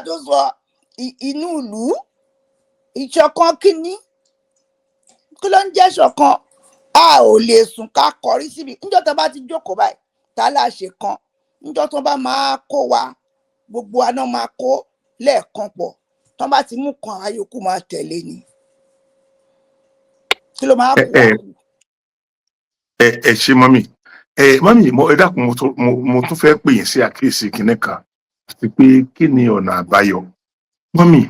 tó sọ inú ìlú, ìṣọ̀kan kínní kí ló ń jẹ́ ṣọ̀kan? a ò lè sùn ká kọrí síbi níjọ́ tó bá ti jókòó báyìí tá a láṣẹ kan, níjọ́ tó bá máa kó wa gbogbo àná máa kó lẹ́ẹ̀kan pọ̀, tó bá ti mú kan àyòkù máa tẹ̀lé ni. kí ló máa kú wá kú? ẹ ṣe mọ́mì ẹ dákun mo tún fẹ́ pè yín sí àkíyèsí kinní kan àti pé kí ni ọ̀nà àbáyọ. mọ́mì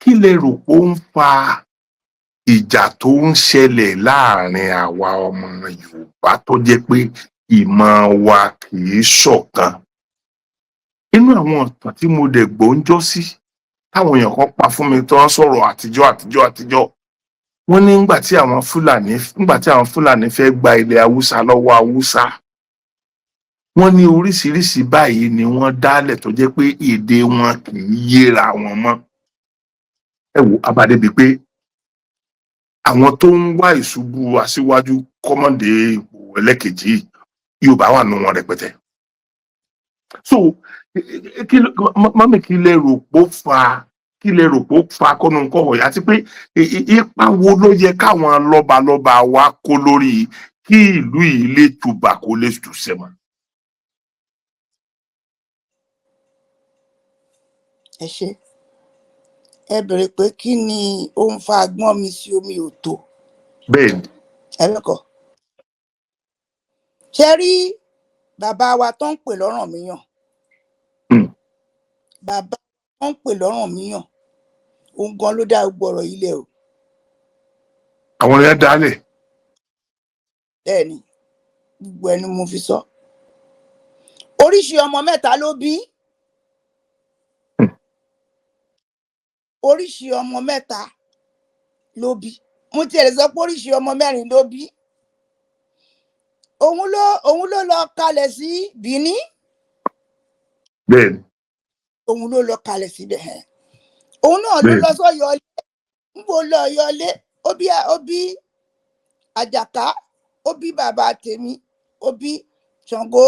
kí lẹ rò pé ó ń fa ìjà tó ń ṣẹlẹ̀ láàrin àwa ọmọ Yorùbá tó jẹ́ pé ìmọ̀ wa kì í ṣọ̀kan? inú àwọn ọ̀tàn tí mo dẹ̀ gbọ́ ń jọ́ sí táwọn èèyàn kan pa fún mi tó ń sọ̀rọ̀ àtijọ́ wọ́n ní nígbà tí àwọn Fúlàní fẹ́ gba ilẹ̀ Haúsá lọ́wọ́ Haúsá, wọ́n ní oríṣiríṣi báyìí ni wọ́n dálẹ̀ tó jẹ́ pé èdè wọn kì í yéra wọn mọ́. ẹ wo abádébí pé àwọn tó ń wá ìṣubú aṣíwájú kọ́mọ̀dé ipò ẹlẹ́kejì Yorùbá wà nù wọn rẹpẹtẹ. so mọ́mì kí lẹ rò pé ó fa kọ́nu nǹkan ọ̀yà àti pé ipa wo ló yẹ káwọn lọ́balọ́ba wa kó lórí kí ìlú yìí lè tùbà kó lè tùṣẹ́ mọ́? ẹ ṣe ẹ bèrè pé kí ni ó ń fa agbọ́n mi sí omi òtó. bẹ́ẹ̀ni. ẹ lẹ́kọ̀ọ́ ṣe rí bàbá wa tó ń pè lọ́rànmíyàn, bàbá tó ń pè lọ́rànmíyàn òun gan ló dá gbogbo ọ̀rọ̀ ilẹ̀ o. àwọn yẹn dálẹ̀. bẹ́ẹ̀ ni gbogbo ẹni mo fi sọ. oríṣi ọmọ mẹ́ta ló bí. oríṣi ọmọ mẹ́ta ló bí, mo tiẹ̀ lè sọ pé oríṣi ọmọ mẹ́rin ló bí. òun ló lọ kalẹ̀ sí Bìíní. bẹ́ẹ̀ni. òun ló lọ kalẹ̀ síbẹ̀. òun náà ló lọ sọ́yọ́lé. níbo lọ yọlé, ó bí Àjàká, ó bí bàbá tèmi, ó bí Ṣàngó.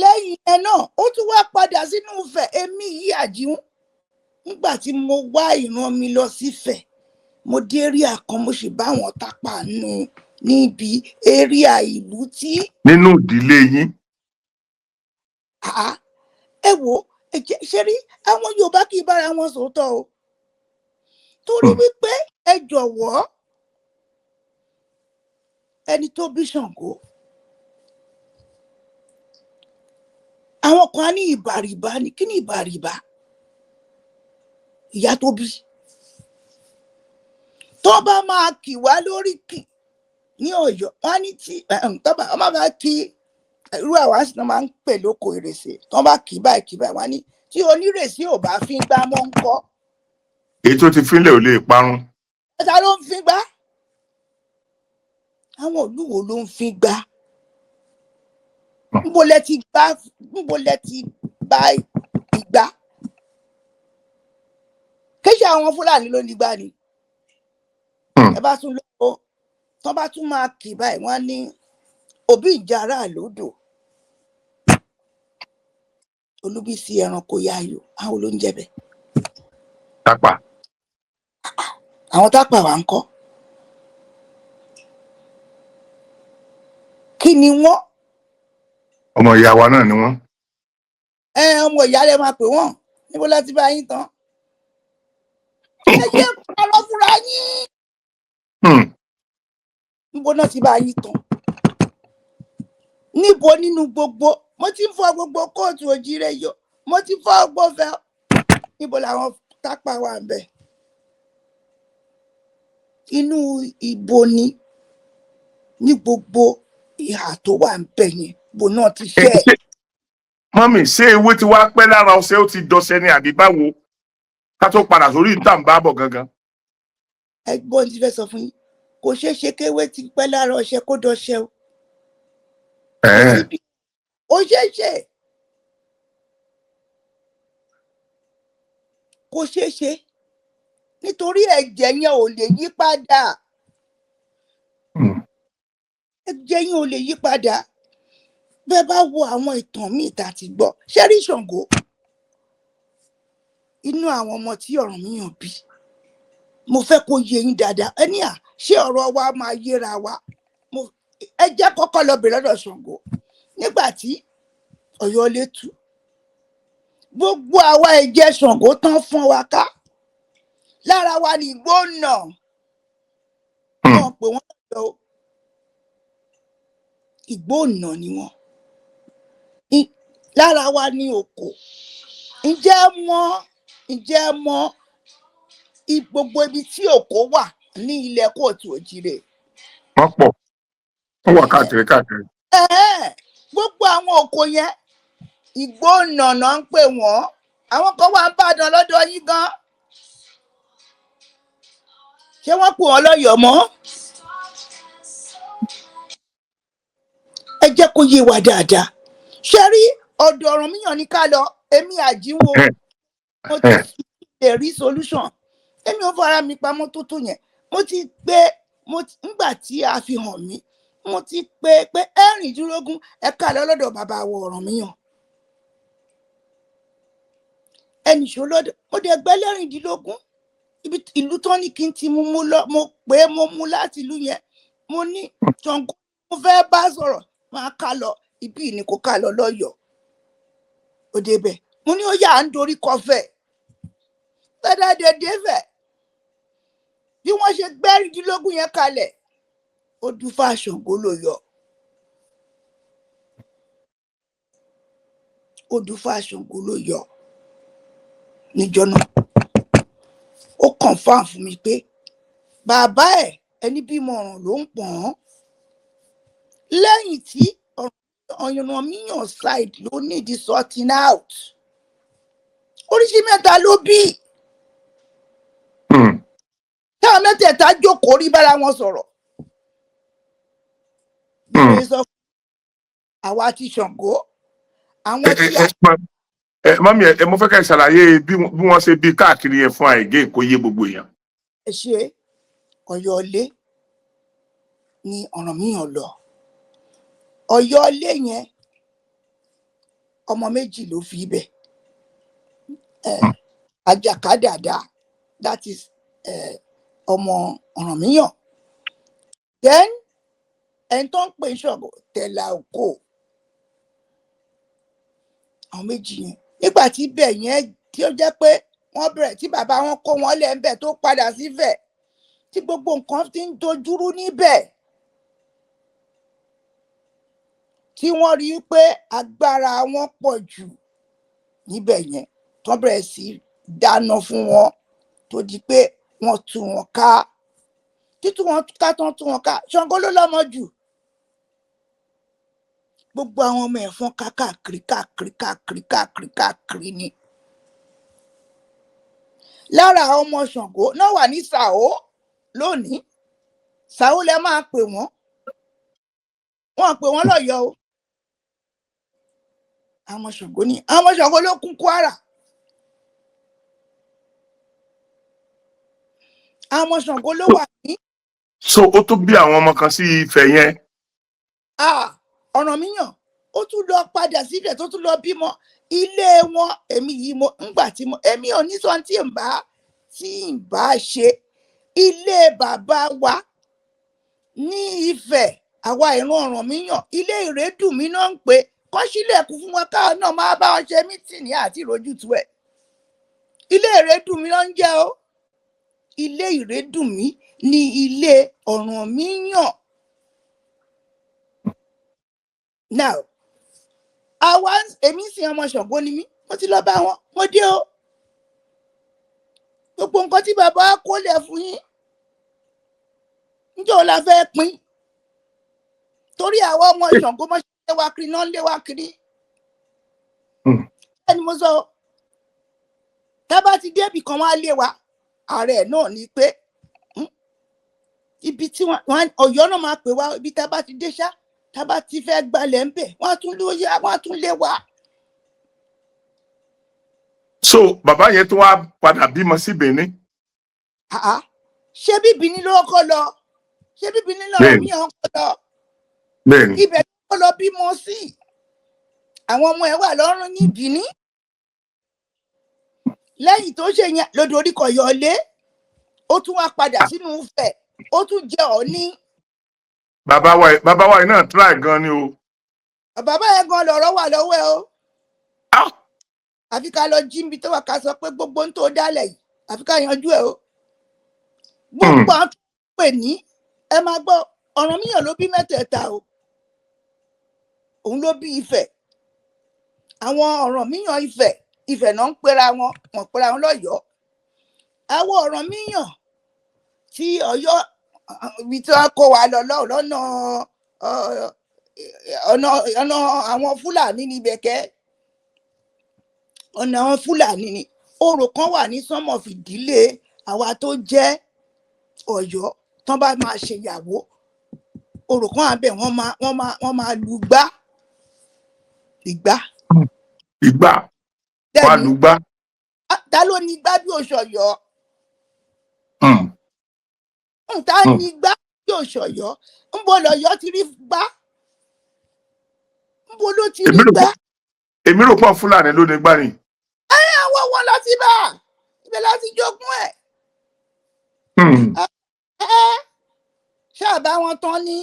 lẹ́yìn ẹ̀ náà ó tún wá padà sínú Ifẹ̀. èmi yìí Àjíhùn, nígbà tí mo wá ìran mi lọ sífẹ̀, mo dé area kan, mo sì bá wọn Tápà níbi area ìlú tí. nínú ìdílé yín. ẹ wo ṣe rí àwọn Yorùbá kì í bára wọn sòótọ́ o, torí wípé ẹ jọ̀wọ́, ẹni tó bí Ṣàngó, àwọn kan á ní ìbàrìbà ni. kí ni ìbàrìbà? ìyá tó bí. tó bá máa kì wá lórí kì ní Ọ̀yọ́, wọn á ní tí tó bá máa kí irú àwa sì máa ń pè lóko ìrèsè, tó bá kì báyìí wọn á ní tí onírèsè ò bá fi gbá mọ́ ń kọ́. èyí tó ti fínlẹ̀ ò lè parun. ẹ̀ta ló ń fi gbá? àwọn olúwo ló ń fi gbá. níbo lẹ ti bá ìgbà? kéṣe àwọn Fúlàní ló ní gbá ni. ẹ bá tún lọ́wọ́ tó bá tún máa kì báyìí wọ́n ní òbí ìjàrá lódò, Olúbísí ẹranko yáyò. àwọn ló ń jẹ bẹ́ẹ̀. Tápà. àwọn Tápà wà ń kọ́. kí ni wọ́n? ọmọ ìyá wa náà ni wọ́n. ọmọ ìyá lẹ máa pè wọ́n. níbo la ti bá yín tán? ẹ jẹ́ parọ́ fúnra yín. níbo náà ti bá yín tán? níbo nínú gbogbo? mo ti ń fọ gbogbo kóòtù òjìrè yọ, mo ti fọ gbọfẹ. níbo làwọn Tápà wà ń bẹ? inú ibo ni? ní gbogbo ìhà tó wà ń bẹ yẹn, ibo náà ti ṣe é. mọ́mì, ṣé ewé ti wá pẹ́ lára ọṣẹ ó ti dọṣẹ ni àbí báwo? ká tó padà sórí ìta ń bá bọ̀ gangan. ẹ̀gbọ́n ti fẹ́ sọ fún yín, kò ṣeé ṣe kéwé ti pẹ́ lára ọṣẹ kó dọṣẹ o. ó ṣeé ṣe, kò ṣeé ṣe, nítorí ẹ̀jẹ̀ yẹn ò lè yí padà. ẹ̀jẹ̀ yẹn ò lè yí padà. bẹ́ẹ̀ bá wo àwọn ìtàn míì tá a ti gbọ́, ṣé rí Ṣàngó inú àwọn ọmọ tí Ọ̀rànmíyàn bí, mo fẹ́ kó yé yín dáadáa. ẹni ṣé ọ̀rọ̀ wa máa yéra wa? ẹ jẹ́ kọ́kọ́ lọ bèrè lọ́dọ̀ Ṣàngó. nígbà tí Ọ̀yọ́ lè tú, gbogbo àwa ẹ̀jẹ̀ Ṣàngó tán fún wa ká, lára wa ní Ìgbónà. wọ́n pè wọ́n lọ Ìgbónà ni wọ́n. lára wa ní Òkò. ǹjẹ́ mọ̀ gbogbo ibi tí Òkò wà ní ilẹ̀ kóòtù òjìrè? wọ́n pọ̀, wọ́n wà káàkiri. gbogbo àwọn Òkò yẹn Ìgbónà náà ń pè wọ́n. àwọn kan wà ń bàdàn lọ́dọ̀ yín gan. ṣé wọ́n pè wọ́n lọ́yọ̀ọ́ mọ́? ẹ jẹ́ kó yé wa dáadáa. ṣé rí ọ̀dọ̀ Ọ̀rànmíyàn ní ká lọ. èmi Àjíhùn, mo ti lè rí solution. èmi ò fara mi pamọ́ tó yẹn. mo ti gbé nígbà tí a fi hàn mí, mo ti pé 16 ẹ ká lọ lọ́dọ̀ bàbá wa Ọ̀rànmíyàn. ẹnì ṣó lọ́dọ̀, mo dẹ̀ gbẹ́ 16 ibi ìlú tán ní kí n ti mú lọ. mo pé mo mú láti ìlú yẹn. mo ní Ṣàngó mo fẹ́ bá sọ̀rọ̀, máa ká lọ ibi ni kò ká lọ lọ́yọ̀ọ́. ó débẹ̀, mo ní ó yà á ń dorí kọfẹ́ dédé fẹ̀. bí wọ́n ṣe gbẹ́ 16 yẹn kalẹ̀, ó dúfà Ṣàngó ló yọ. ó dúfà Ṣàngó ló yọ. níjọ́ náà ó confirm fún mi pé bàbá ẹ̀ ẹni bímọ ọ̀ràn ló ń pọ̀n. lẹ́yìn tí Ọ̀rànmíyàn side ló need sorting out. oríṣi mẹ́ta ló bí. Táwọn mẹ́tẹ̀ẹ̀ta jókòó rí bára wọn sọ̀rọ̀. Bí mo sọ fún àwa ti Ṣàngó, àwọn tí mọ́mí mo fẹ́ kẹ́ ẹ ṣàlàyé bí wọ́n ṣe bí káàkiri yẹn fún àìgé kó yé gbogbo èèyàn. ẹ ṣe Ọ̀yọ́lé ni Ọ̀rànmíyàn lọ. Ọ̀yọ́lé yẹn ọmọ méjì ló fi ibẹ̀. Àjàkádàdà, that is ọmọ Ọ̀rànmíyàn. Then ẹni tó ń pè Ṣàngó Tẹ̀là Òkò. Àwọn méjì yẹn nígbà tí ibẹ̀ yẹn tí ó jẹ́ pé wọ́n bẹ̀rẹ̀ tí bàbá wọn kó wọn lẹ̀ ń bẹ̀ tó padà síbẹ̀ tí gbogbo nǹkan ti ń dojúrú níbẹ̀, tí wọ́n rí i pé agbára wọn pọ̀ jù níbẹ̀ yẹn tó bẹ̀rẹ̀ sí dáná fún wọn tó di pé wọ́n tú wọn ká. Títú wọn ká tán tú wọn ká, Ṣàngó ló lọ́mọ jù. Gbogbo àwọn ọmọ ẹ̀fọn káàkiri ni. Lára àwọn ọmọ Ṣàngó náà wà ní Ṣàó lónìí. Ṣàó lẹ máa pè wọ́n. Wọ́n pè wọ́n lọ́yọ̀ọ́ o. Àwọn Ṣàngó ní àwọn Ṣàngó ló kún Kwara. Àwọn Ṣàngó ló wà ní. So ó tún bí àwọn ọmọ kan sí Ifẹ̀ yẹn. Ọ̀rànmíyàn ó tún lọ padà síbẹ̀ tó tún lọ bímọ. Ilé wọn èmi yìí ńgbà tí èmi ò ní sọ tí ń bá ṣe. Ilé bàbá wa ní Ifẹ̀, àwa ìran Ọ̀rànmíyàn, ilé Ìrédùnmí náà ń pè. Kọ́ sílẹ̀kùn fún wọn káwọn náà máa bá wọn ṣe mítìnì àti ìrójútu ẹ̀. Ilé Ìrédùnmí ló ń jẹ́ o. Ilé Ìrédùnmí ni ilé Ọ̀rànmíyàn. Now, èmi sì ọmọ Ṣàngó ni mí, mo ti lọ bá wọn, mo dé o. Gbogbo nǹkan tí bàbá kó lẹ̀ fún yín, níjọ́ la fẹ́ pín. Torí àwọn ọmọ Ṣàngó mọ́ ṣe wá kiri náà lé wá kiri. Ẹni mo sọ, tá bá ti débì kan wá lé wa, ààrẹ náà ni pé ibi tí Ọ̀yọ́ náà máa pè wá, ibi tá bá ti dé ṣá, tá bá ti fẹ́ gbalẹ̀ ń bẹ̀, wọ́n á tún lé wa. So bàbá yẹn tó wá padà bímọ sí Benin. Ṣé bí Benin ló kọ́ lọ? Ṣé bí Benin lọ́rọ̀ mi hàn kọ́ lọ? Bẹ́ẹ̀ni. Ibẹ̀ tó lọ bímọ sí. Àwọn ọmọ ẹ̀ wà lọ́rùn ní Benin. Lẹ́yìn tó ṣe yẹn lódò orí kọ̀ Ọ̀yọ́lé, ó tún wá padà sínú Ifẹ̀, ó tún jẹ́ Ọ̀ọ̀ni. Bàbá wa yìí náà try gan ni o. Bàbá yẹn gan lọ̀rọ̀ wà lọ́wọ́ ẹ o. Àfi ká lọ jí níbi tó wà ká sọ pé gbogbo ń tó dálẹ̀ yìí, àfi ká yanjú ẹ o. Gbogbo àwọn tó pè ní ẹ máa gbọ́ Ọ̀rànmíyàn ló bí mẹ́tẹ̀ẹ̀ta o. Òun ló bí Ifẹ̀. Àwọn Ọ̀rànmíyàn Ifẹ̀ náà ń pera wọn lọ́yọ̀ọ́. Àwọn Ọ̀rànmíyàn tí Ọ̀yọ́ ibi tí wọ́n kó wa lọ lọ́nà àwọn Fúlàní ní Bẹ̀kẹ́. Ọ̀nà àwọn Fúlàní ni. Orò kan wà ní sánmọ̀ fìdílé àwa tó jẹ́ Ọ̀yọ́ tán bá máa ṣèyàwó. Orò kan àbẹ̀ wọ́n máa lu ìgbà. Wà lùgbà. Ta ló ní igbá bí Ọ̀ṣọ́yọ́? Ta ní igbá bí Ọ̀ṣọ́yọ́? ń bo lọ́yọ́ ti rí gbá? ń bo ló ti rí gbá? Èmi rò pọ̀ Fúlàní ló ní gbá ni. Àwọn wọn lọ sí bá ibẹ̀ láti jogún ẹ̀. Ṣáàbá wọn tán ní.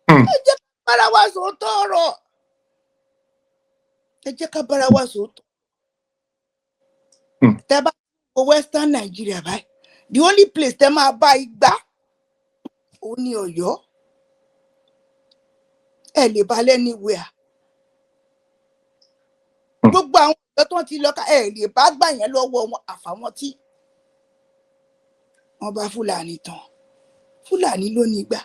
Ẹ jẹ́ ká bára wa sòótọ́ ọ̀rọ̀. Ẹ jẹ́ ká bára wa sòótọ́. Tẹ́ bá wo Western Nigeria báyìí, the only place tẹ́ máa bá igbá òun ni Ọ̀yọ́. Ẹ lè bá anywhere. Gbogbo àwọn ọ̀dọ́ tó ti lọ ká ẹ lè bá gbà yẹn lọ́wọ́ wọn àfàwọn tí wọ́n bá Fúlàní tán. Fúlàní ló ní igbá.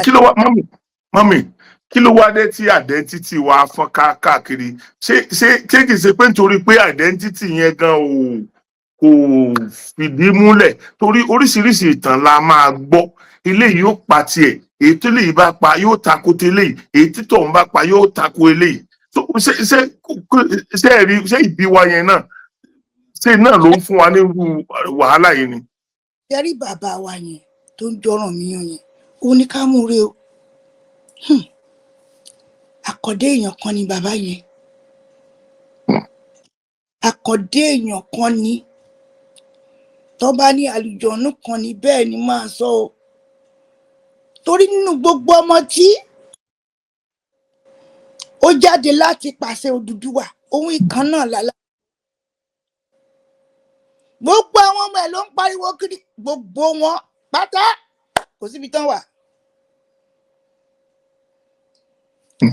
Kí ló wá mọ́mì kí ló wá dé tí identity wa fọ́n káàkiri ṣé kìí ṣe pé nítorí pé identity yẹn gan kò fìdí múlẹ̀ torí oríṣiríṣi ìtàn la máa gbọ́ eléyìí yóò pa tiẹ̀ èyí tó eléyìí bá pa yóò tako tẹ́lẹ̀ èyí tí tọ̀hún bá pa yóò tako eléyìí ṣé ìbí wa yẹn náà ṣé náà ló ń fún wa nírú wàhálà yìí ni. jẹ́rí bàbá wa yẹn tó ń jọràn míyàn yẹn òun ni ká múre o àkọ́dé èèyàn kan ni bàbá yẹn àkọ́dé èèyàn kan ni tó bá ní àlùjọ̀nú kan ni bẹ́ẹ̀ ni máa sọ o torí nínú gbogbo ọmọ tí ó jáde láti pàṣẹ Odùduwà ohun ìkan náà lálá gbogbo àwọn ọmọ ẹ̀ ló ń pariwo kiri gbogbo wọn pátá kò síbi tán wà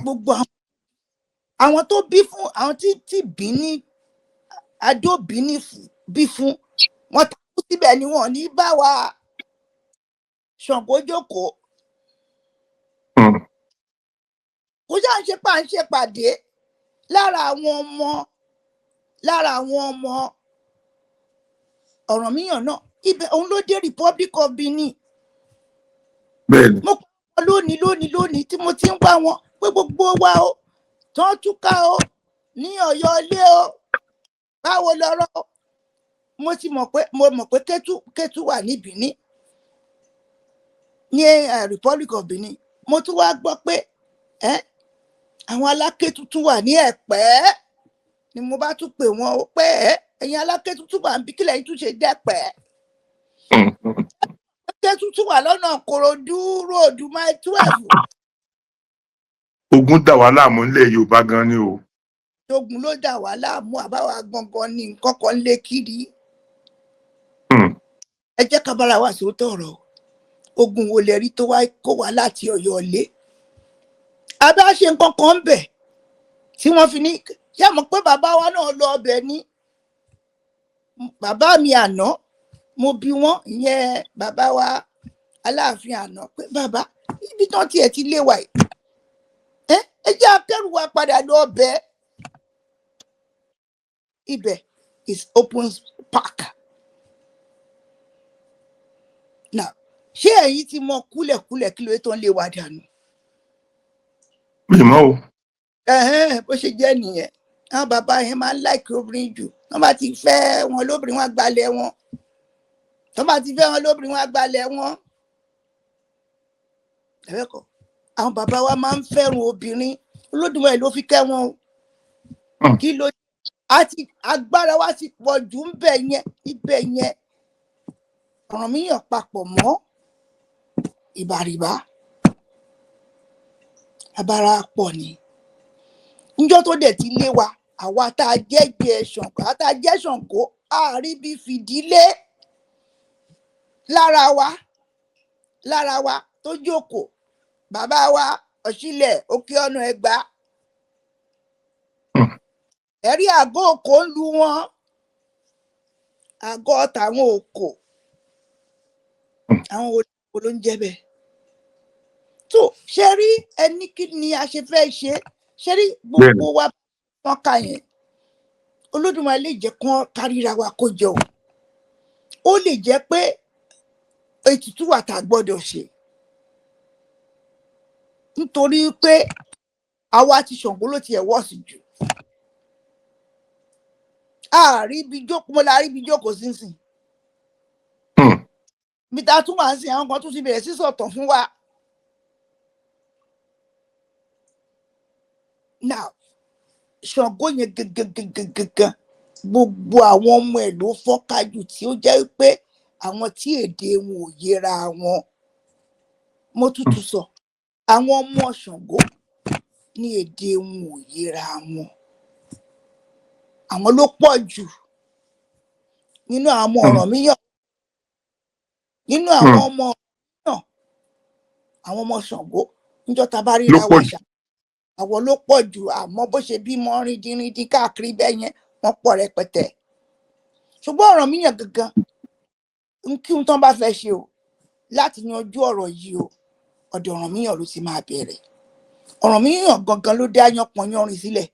gbogbo àwọn tó bí fún àwọn tí bí ní adó bí fún wọn takú síbẹ̀ ni wọn ní bá wa Ṣàngó jókòó kó ṣáà ń ṣe pàdé lára àwọn ọmọ Ọ̀rànmíyàn náà ibẹ̀ òun ló dé Republic of Benin mo kọ́ lónìí tí mo ti ń wá wọn pé gbogbo wa o tán túká o ní Ọ̀yọ́ ilé o báwo lọ́rọ̀ mo mọ̀ pé Kétu wà ní Benin ní Republic of Benin mo tún wá gbọ́ pé àwọn Aláké tuntun wà ní Ẹ̀pẹ́ ni mo bá tún pè wọ́n ó pé ẹ̀yin Aláké tuntun wà níbi kílẹ̀ yìí tún ṣe dẹ́pẹ́ Aláké tuntun wà lọ́nà Kòròdú ròdù mile 12. Ogun dà wá láàmú nílẹ̀ Yorùbá gan ni o. Ogun ló dà wá láàmú àbáwá gangan ní nǹkan kan lé kiri. Ẹ jẹ́ ká bára wa sòótọ́ ọ̀rọ̀ ogun wo lẹ rí tó wá kó wá láti Ọ̀yọ́ ilé abá ṣe nǹkan kan bẹ̀ tí wọ́n fi ní ṣé mọ̀ pé bàbá wa náà lọ ọbẹ̀ ní bàbá mi àná mo bí wọ́n ìyẹn bàbá wa Aláàfin àná pé bàbá ibi tán tiẹ̀ ti lé wa yìí ẹ jẹ́ akẹ́rù wa padà lọ ọbẹ̀ ibẹ̀ is open park. Now ṣé ẹ̀yin ti mọ kúlẹ̀kúlẹ̀ kí ló tó ń lé wa dànù. Mímọ́ o. Bó ṣe jẹ́ nìyẹn àwọn bàbá yẹn máa ń láìkí obìnrin jù wọ́n bá ti fẹ́ wọn lóbìnrin wọn gbalẹ̀ wọn wọ́n bá ti fẹ́ wọn lóbìnrin wọn gbalẹ̀ wọn. ẹ̀rẹ́kọ̀ àwọn bàbá wa máa ń fẹ́ràn obìnrin Olódùmarè ló fi kẹ́ wọn o kí ló àti agbára wa ti pọ̀ jù ń bẹ̀ yẹn ibẹ̀ yẹn Ọ̀rànmíyàn papọ̀ mọ́ Ìbàrìbá abára pọ̀ ni níjọ́ tó dẹ̀ ti lé wa àwa tá a jẹ́ Ṣàngó àwa tá a jẹ́ Ṣàngó àárí bí fìdílé lára wa tó jókòó bàbá wa Ọ̀ṣílẹ̀ Òkè Ọ̀nà Ẹ̀gbá ẹ̀rí àgọ́ òkò ń lu wọn àgọ́ tàwọn òkò àwọn olùkọ́ ló ń jẹ́ bẹ́ẹ̀ tó ṣe rí ẹni kí ni a ṣe fẹ́ ṣe rí gbogbo wa wọn kà yẹn Olódùmarè lè jẹ́ kán kárìíra wa kó jẹ ó lè jẹ́ pé ètùtù wà tá a gbọ́dọ̀ ṣe nítorí pé àwa ti Ṣàngó ló tiẹ̀ wọ́ọ̀sì jù àríbi jókòó mo la ríbi jókòó sínsìn mi ta tún wà ń sìn àwọn kan tún ti bẹ̀rẹ̀ sí sọ̀tàn fún wa. Now Ṣàngó yẹn gangan gbogbo àwọn ọmọ ẹ̀ ló fọ́nká jù tí ó jẹ́ pé àwọn tí èdè wọn ò yẹra wọn mo tútù sọ àwọn ọmọ Ṣàngó ní èdè wọn ò yẹra wọn àwọn ló pọ̀ jù nínú àwọn Ọ̀rànmíyàn nínú àwọn ọmọ náà àwọn ọmọ Ṣàngó níjọ́ tá bá ríra wa ṣá àwọn ló pọ̀ jù àmọ́ bó ṣe bímọ rìndìnrìndìn káàkiri bẹ́ẹ̀ yẹn wọ́n pọ̀ rẹpẹtẹ ṣùgbọ́n Ọ̀rànmíyàn gangan kí n tán bá fẹ́ ṣe o láti yanjú ọ̀rọ̀ yìí o ọ̀dọ̀ Ọ̀rànmíyàn ló ti máa bẹ̀rẹ̀ Ọ̀rànmíyàn gangan ló dá yánpọnyánrin sílẹ̀.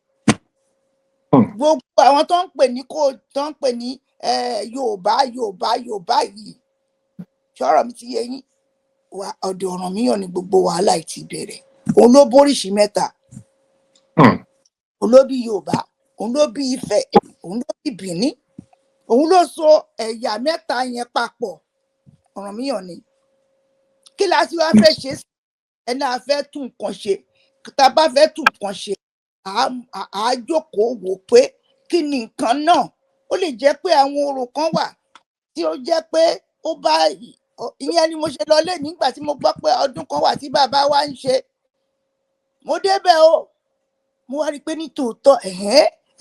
Gbogbo àwọn tó ń pè ní Yorùbá yìí, ṣọ́rọ̀ mi ti yé yín, ọ̀dọ̀ Ọ̀rànmíyàn ni gbogbo wàhálà ti bẹ̀rẹ̀. Òun ló bóríṣìí mẹ́ta, òun ló bí Yorùbá, òun ló bí Ifẹ̀, òun ló bí Bìní, òun ló so ẹ̀yà mẹ́ta yẹn papọ̀. Ọ̀rànmíyàn ni. Kí la ti wá fẹ́ ṣe sí ẹni a fẹ́ tún nǹkan ṣe? Tá a bá fẹ́ tún nǹkan ṣe, àá jókòó wò pé kí ni nǹkan náà. Ó lè jẹ́ pé àwọn orò kan wà tí ó jẹ́ pé ó bá, ìyẹn ni mo ṣe lọ lé nígbà tí mo gbọ́ pé ọdún kan wà tí bàbá wa ń ṣe. Mo débẹ̀ o, mo wá rí i pé ní tòótọ́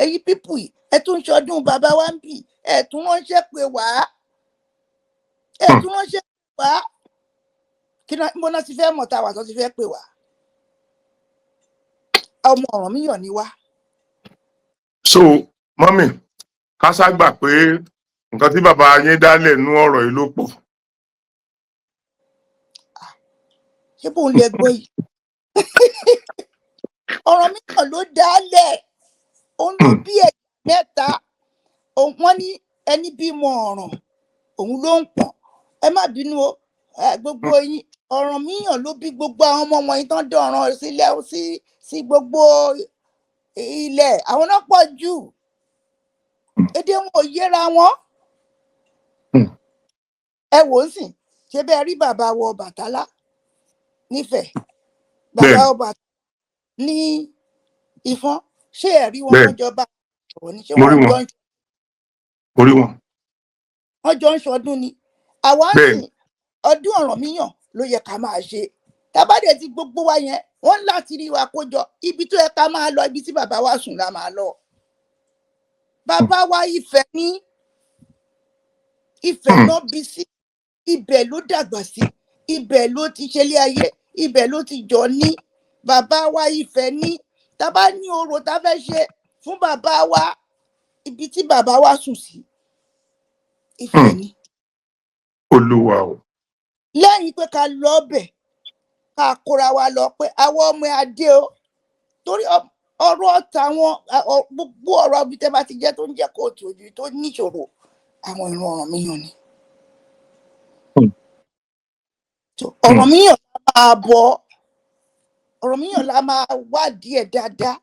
ẹ̀yin pípù yìí ẹ tún ń ṣọdún bàbá wa ń bì, ẹ tún ránṣẹ́ pé wá, kí náà mo náà ti fẹ́ mọ̀ tá a wà tó ti fẹ́ pè wá. Ọmọ Ọ̀rànmíyàn ni wá. So mọ́mì ká sá gbà pé nǹkan tí bàbá yín dálẹ̀ nú ọ̀rọ̀ yìí ló pọ̀. Ṣé bóun lè gbọ́ yìí? Ọ̀rànmíyàn ló dálẹ̀, òun ló bí ẹ̀yà mẹ́ta. Wọ́n ní ẹni bímọ ọ̀ràn òun ló ń pọ̀n. Ẹ má bínú o, gbogbo yín Ọ̀rànmíyàn ló bí gbogbo àwọn ọmọ wọ̀nyí tán dọ̀ràn sílẹ̀ sí gbogbo ilẹ̀. Àwọn náà pọ̀ jù, èdè wọn ò yéra wọn. Ẹ wò ó sìn, ṣé bẹ́ẹ̀ rí bàbá wọ Ọbàtálá nífẹ̀ẹ́, bàbá Ọbàtálá ní Ifọ̀n, ṣé ẹ rí wọn jọba ọ̀rọ̀ ni? Ṣé wọ́n jọ ń ṣọdún ni? Àwa ń sìn ọdún Ọ̀rànmíyàn ló yẹ ká máa ṣe. Tábàdé tí gbogbo wa yẹn wọ́n láti rí wa kó jọ, ibi tó yẹ ká máa lọ, ibi tí bàbá wa sùn la máa lọ. Bàbá wa Ifẹ̀ ní, Ifẹ̀ náà bí sí, ibẹ̀ ló dàgbà sí, ibẹ̀ ló ti ṣẹlẹ̀ ayé, ibẹ̀ ló ti jọ ní. Bàbá wa Ifẹ̀ ní, tá bá ní orò tá fẹ́ ṣe fún bàbá wa, ibi tí bàbá wa sùn sí, Ifẹ̀ ní. Olúwa o. Lẹ́yìn pé ká lọ bẹ̀, ká kóra wa lọ pé àwọn ọmọ adé o, torí ọ̀rọ̀ táwọn gbogbo ọ̀rọ̀ ibi tẹ́ bá ti jẹ́ tó ń jẹ́ kóòtù ojú tó níṣòro, àwọn ìran Ọ̀rànmíyàn ni. Ọ̀rànmíyàn la máa bọ̀, Ọ̀rànmíyàn la máa wádìí ẹ̀ dáadáa.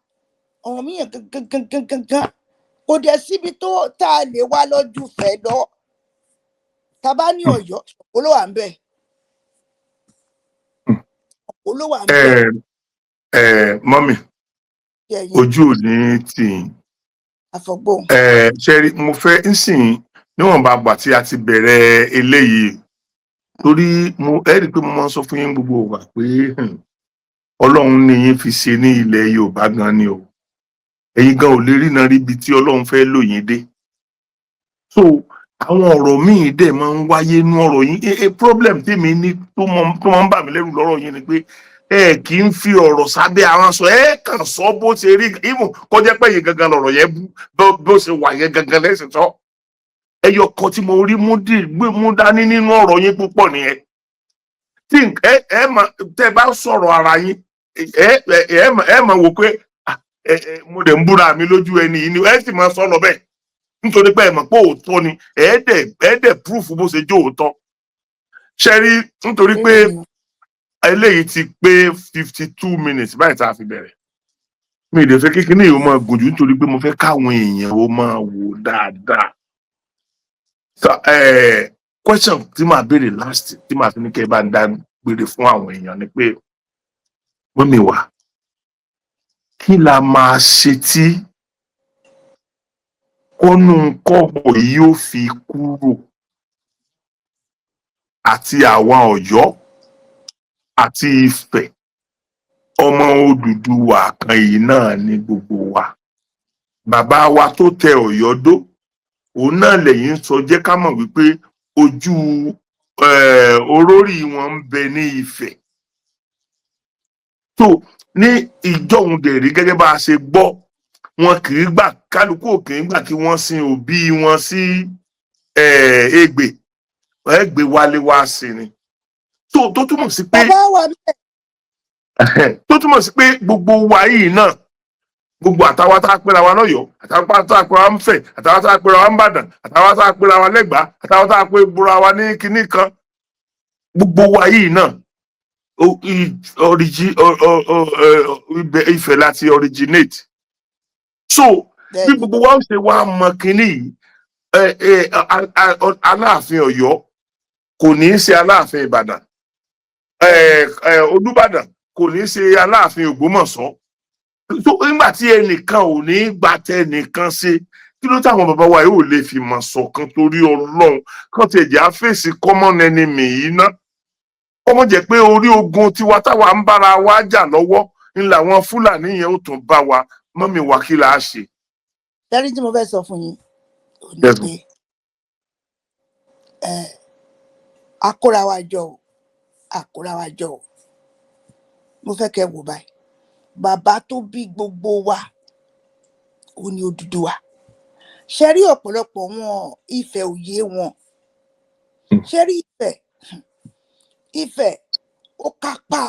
Ọ̀rànmíyàn gangan kò dẹ̀ síbi tó tá a lè wá lọ́jú fẹ́ lọ. Tá bá ní Ọ̀yọ́, Ṣàngó ló wà ń bẹ̀. Mọ́mì ojú ò ní tì í. Àfọ̀gbọ́n. Ṣẹ́rí mo fẹ́ ń sìn níwọ̀nba àgbà tí a ti bẹ̀rẹ̀ eléyìí, torí ẹ rí i pé mo máa ń sọ fún yín gbogbo wa pé Ọlọ́run ní yín fi ṣe ní ilẹ̀ Yorùbá gan ni o. Ẹ̀yin gan ò lè rí náà rí ibi tí Ọlọ́run fẹ́ lò yín dé. So àwọn ọ̀rọ̀ míì dẹ̀ máa ń wáyé nú ọ̀rọ̀ yín. Problem tèmi ní tó máa ń bà mí lẹ́rù lọ́rọ̀ yín ni pé ẹ kì í fi ọ̀rọ̀ sábẹ́ àwọn sọ, ẹ kàn sọ bó ṣe rí, even kọjá pé yín gangan lọ̀rọ̀ yẹn bó ṣe wà yẹn gangan lẹ́sìn sọ. Ẹyọ kan tí mo rí mú dání nínú ọ̀rọ̀ yín púpọ̀ nìyẹn. Tí tẹ́ bá sọ̀rọ̀ ara yín, ẹ máa wò pé mo dẹ̀ ń búra mi lójú ẹni yìí ni ẹ sì máa sọ lọ bẹ́ẹ̀. Nítorí pé ẹ mọ̀ pé òótọ́ ni ẹ̀ẹ́dẹ̀ proof bó ṣe jó òótọ́. Ṣé rí, nítorí pé eléyìí ti pé 52 minutes báyìí tá a fi bẹ̀rẹ̀. Mi ì dẹ̀ fẹ́ kékeré yìí ó máa gùn jù nítorí pé mo fẹ́ káwọn èèyàn ó máa wò dáadáa. Question tí màá béèrè last tí màá fi ní kẹ́ ẹ bá ń dá gbére fún àwọn èèyàn ni pé mọ́mì wa kí la máa ṣe tí kọ́nù kọ́bọ̀ yìí ó fi kúrò àti àwa Ọ̀yọ́ àti Ifẹ̀ ọmọ Odùduwà kan yìí náà ní gbogbo wa. Bàbá wa tó tẹ Ọ̀yọ́ dó, òun náà lẹ́yìn sọ jẹ́ ká mọ̀ wípé ojú orórì wọn ń bẹ ní Ifẹ̀. So ní ìjọ́hun dẹ̀rí gẹ́gẹ́ bá a ṣe gbọ́, wọn kì í gbà, kálukú ò kì í gbà kí wọ́n sin òbí wọn sí Ègbè, Ègbè wálé wá sí ni. So tó túmọ̀ sí pé tó túmọ̀ sí pé gbogbo wa yìí náà gbogbo àtàwọn tá a pera wa lọ́yọ̀ọ́ àtàwọn tá a pera wa ń Fẹ̀ àtàwọn tá a pera wa ń Bàdàn àtàwọn tá a pera wa lẹ́gbàá àtàwọn tá a pera wa ní kinní kan gbogbo wa yìí náà Ifẹ̀ láti originate. So bí gbogbo wa ń ṣe wá mọ kinní yìí Aláàfin Ọ̀yọ́ kò ní í ṣe Aláàfin Ìbàdàn, Olúbàdàn kò ní í ṣe Aláàfin Ògbómọ̀ṣọ́. So nígbà tí ẹnìkan ò ní gbà tẹnìkan ṣe kí ló táwọn bàbá wa yóò lè fi mọ̀ ṣọ̀kan torí Ọlọ́run kán ti ẹ̀jẹ̀ á fèsì common enemy yìí ná. Kọ́mọ jẹ́ pé orí ogun tiwa táwa ń bára wa jà lọ́wọ́ ń làwọn Fúlàní yẹn ó tún bá wa mọ́mì wa kí la ṣe. Dárí tí mo fẹ́ sọ fún yín ò ní pé àkóra wa jọ o mo fẹ́ kẹ́ wò báyìí bàbá tó bí gbogbo wa ó ní Odùduwà. Ṣe rí ọ̀pọ̀lọpọ̀ wọn Ifẹ̀ òye wọn. Ṣe rí Ifẹ̀ ó kápá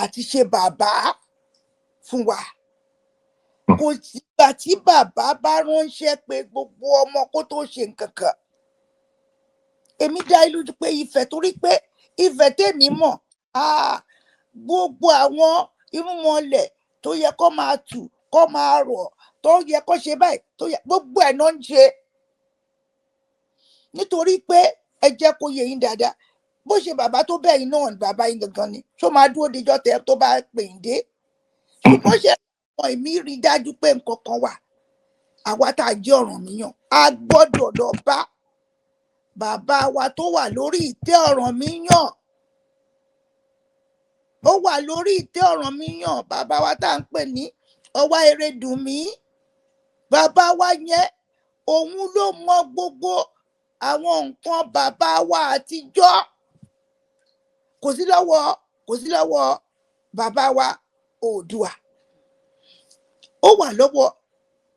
àti ṣe bàbá fún wa. Kò sígbà tí bàbá bá ránṣẹ́ pé gbogbo ọmọ kó tó ṣe nǹkan kan. Èmi dá ìlú pé Ifẹ̀ torí pé Ifẹ̀ tèmi mọ̀ gbogbo àwọn irúnmọlẹ̀ tó yẹ kó máa tù kó máa rọ̀ tó yẹ kó ṣe báyìí tó yẹ gbogbo ẹ̀ náà ń ṣe. Nítorí pé ẹ jẹ́ kó yé yín dáadáa bó ṣe bàbá tó bẹ̀ yín náà bàbá yín gangan ni ṣó máa dúró dijọ́ tẹ tó bá pè ń dé. Ṣùgbọ́n ṣe àwọn èmi rí dájú pé nǹkan kan wà àwa tá a jẹ́ Ọ̀rànmíyàn a gbọ́dọ̀ lọ bá bàbá wa tó wà lórí ìtẹ́ Ọ̀rànmíyàn. Ó wà lórí ìtẹ́ Ọ̀rànmíyàn bàbá wa tá à ń pè ní Ọwá Erédùnmí. Bàbá wa yẹn òun ló mọ gbogbo àwọn nǹkan bàbá wa àtijọ́. Kò sí lọ́wọ́ bàbá wa Oòduà. Ó wà lọ́wọ́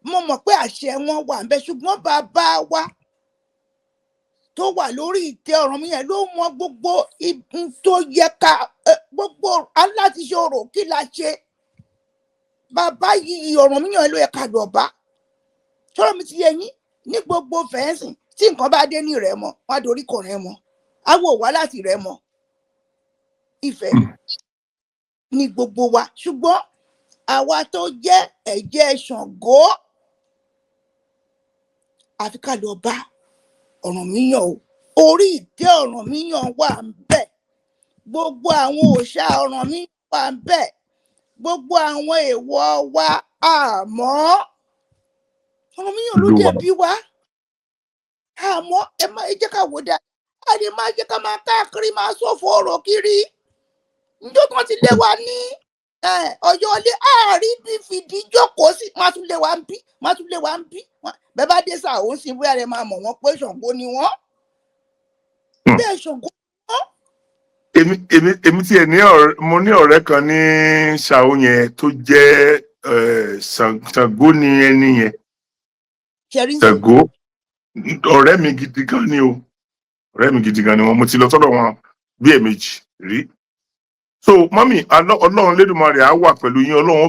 mo mọ̀ pé àṣẹ wọn wà ń bẹ ṣùgbọ́n bàbá wa tó wà lórí ìtẹ́ Ọ̀rànmíyàn ló mọ gbogbo ibi tó yẹ ká gbogbo aláṣiṣòro kí la ṣe. Bàbá yìí Ọ̀rànmíyàn ló yẹ ká lọ bá. Sọ̀rọ̀ mi ti yé yín ní gbogbo fẹ́ǹsì tí nǹkan bá dé ní Ìrẹ́mọ wá dorí kọ Ìrẹ́mọ awo wá láti Ìrẹ́mọ. Ifẹ̀ ní gbogbo wa ṣùgbọ́n àwa tó jẹ́ ẹ̀jẹ̀ Ṣàngó àfi ká lọ bá Ọ̀rànmíyàn o. Orí ìtẹ́ Ọ̀rànmíyàn wà ń bẹ̀. Gbogbo àwọn òòṣà Ọ̀rànmíyàn wà ń bẹ̀. Gbogbo àwọn èèwọ̀ wa àmọ́ Ọ̀rànmíyàn ló dé bí wa. Àmọ́ ẹ jẹ́ ká wò dá. A lè máa jẹ́ ká máa káàkiri máa sọ̀fọ̀ ọ̀rọ̀ kiri. Njó kan ti lé wa ní Ọ̀yọ́ ilé àárín bí fìdí jókòó sí má tún lé wa ń bí. Bẹ́ẹ̀ bá dé sáà ó ń sin bóyá rẹ máa mọ̀ wọ́n pé Ṣàngó ni wọ́n. Bẹ́ẹ̀ Ṣàngó ni wọ́n. Èmi tiẹ̀ mo ní ọ̀rẹ́ kan ní Ṣàó yẹn tó jẹ́ Ṣàngó ni ẹni yẹn. Ṣàngó ọ̀rẹ́ mi gidi gan ni o. Ọ̀rẹ́ mi gidi gan ni wọ́n mo ti lọ sọ́dọ̀ wọn bí ẹ̀ẹ̀mejì rí. So mọ́mì Ọlọ́run Lédùmarè á wà pẹ̀lú yín Ọlọ́run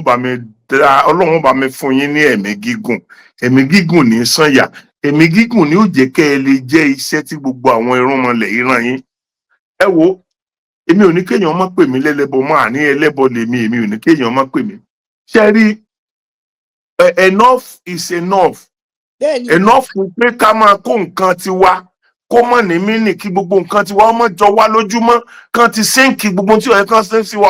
ó bá mi fún yín ní ẹ̀mí gígùn. Ẹ̀mí gígùn ní sànyà. Ẹ̀mí gígùn ni ó jẹ́ kẹ́ ẹ lè jẹ́ iṣẹ́ tí gbogbo àwọn irúnmọlẹ̀ yìí rán yín. Ẹ wo èmi ò ní kéèyàn má pè mí lẹ́lẹ́bọ mọ́ àní ẹlẹ́bọ lèmi èmi ò ní kéèyàn má pè mí. Ṣé rí enough is enough. Enough fún pé ká máa kó nǹkan tiwa kó mọ̀ ní mínì kí gbogbo nǹkan tiwa ọmọ jọ wá lójúmọ́ kan ti sínkì gbogbo tí ọ̀yẹ́ kan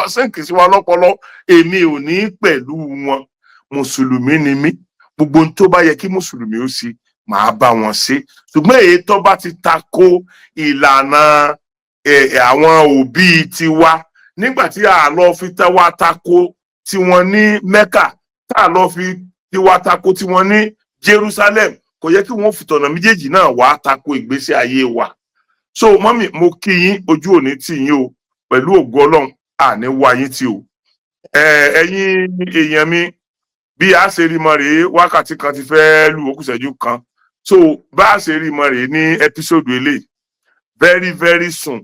sínkì sí wa lọ́pọlọ èmi ò ní pẹ̀lú wọn. Mùsùlùmí ni mí gbogbo ohun tó bá yẹ kí mùsùlùmí ó ṣe màá bá wọn ṣe ṣùgbọ́n èyí tó bá ti tako ìlànà àwọn òbí tiwa nígbà tí a lọ fi tẹwa tako tiwọn ní Mẹ́kà tá a lọ fi tiwa tako tiwọn ní Jerusalem kò yẹ kí wọ́n fi tọ̀nà méjèèjì náà wá tako ìgbésí ayé wa. So mọ́mì mo kí yín ojú òní tì yín o pẹ̀lú ògo Ọlọ́run àní wá yín tì o. Ẹ̀yin èèyàn mi bí a ṣe rí mọ rèé wákàtí kan ti fẹ́ lù ó kù ìṣẹ́jú kan. So bá a ṣe rí mọ rèé ní ẹ́písòdù eléyìí very very soon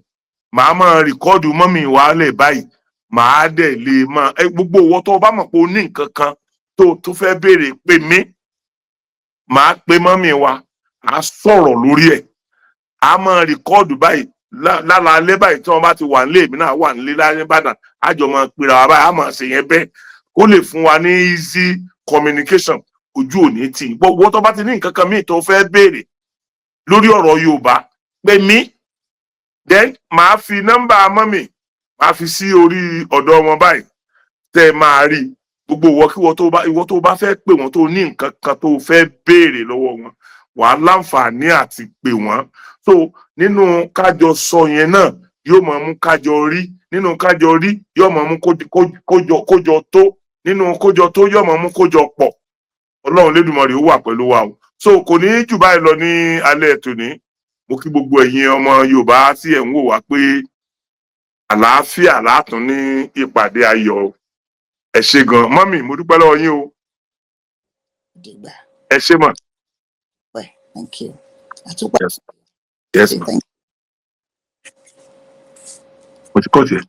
màá máa rìkọ́ọ̀dù mọ́mì wa lẹ̀ báyìí màá dẹ̀ lè máa gbogbo owó tó bá mọ̀ pé o ní nǹkan kan tó fẹ́ béèrè pè mí, màá pe mọ́mì wa, a sọ̀rọ̀ lórí ẹ̀, a máa rìkọ́ọ̀dù báyìí lálaalẹ́ báyìí tí wọ́n bá ti wà nílé, èmi náà wà nílé láyé Ìbàdàn, a jọ máa pera wa báyìí, a máa ṣe yẹn bẹ́ẹ̀ kó lè fún wa ní easy communication, ojú òní tì í. Gbogbo tó bá ti ní nǹkan kan míì tó fẹ́ béèrè lórí ọ̀rọ̀ Yorùbá pè mí, then màá fi nọ́mbà mọ́mì màá fi sí orí ọ̀dọ̀ wọn báyìí tẹ́ ẹ máa rí gbogbo ìwọ tó bá fẹ́ pè wọ́n tó ní nǹkan kan tó fẹ́ béèrè lọ́wọ́ wọn, wàá láǹfààní àti pè wọ́n. So nínú kájọ sọ yẹn náà yóò máa mú kájọ rí, nínú kájọ rí yóò máa mú kójọ tó, nínú kójọ tó yóò máa mú kójọ pọ̀. Ọlọ́run Lédùmarè ó wà pẹ̀lú wa o. So kò ní jù báyìí lọ ní alẹ́ tòní. Mo kí gbogbo ẹ̀yin ọmọ Yorùbá tí ẹ̀ ń wò wá pé àlàáfíà látún ní ìpàdé ayọ̀. Ẹ ṣé gan mọ́mì, mo dúpẹ́ lọ́wọ́ yín o. Ẹ ṣé mọ̀. Thank you. Yes, ma'am. Mo ti kọ́ tiẹ̀.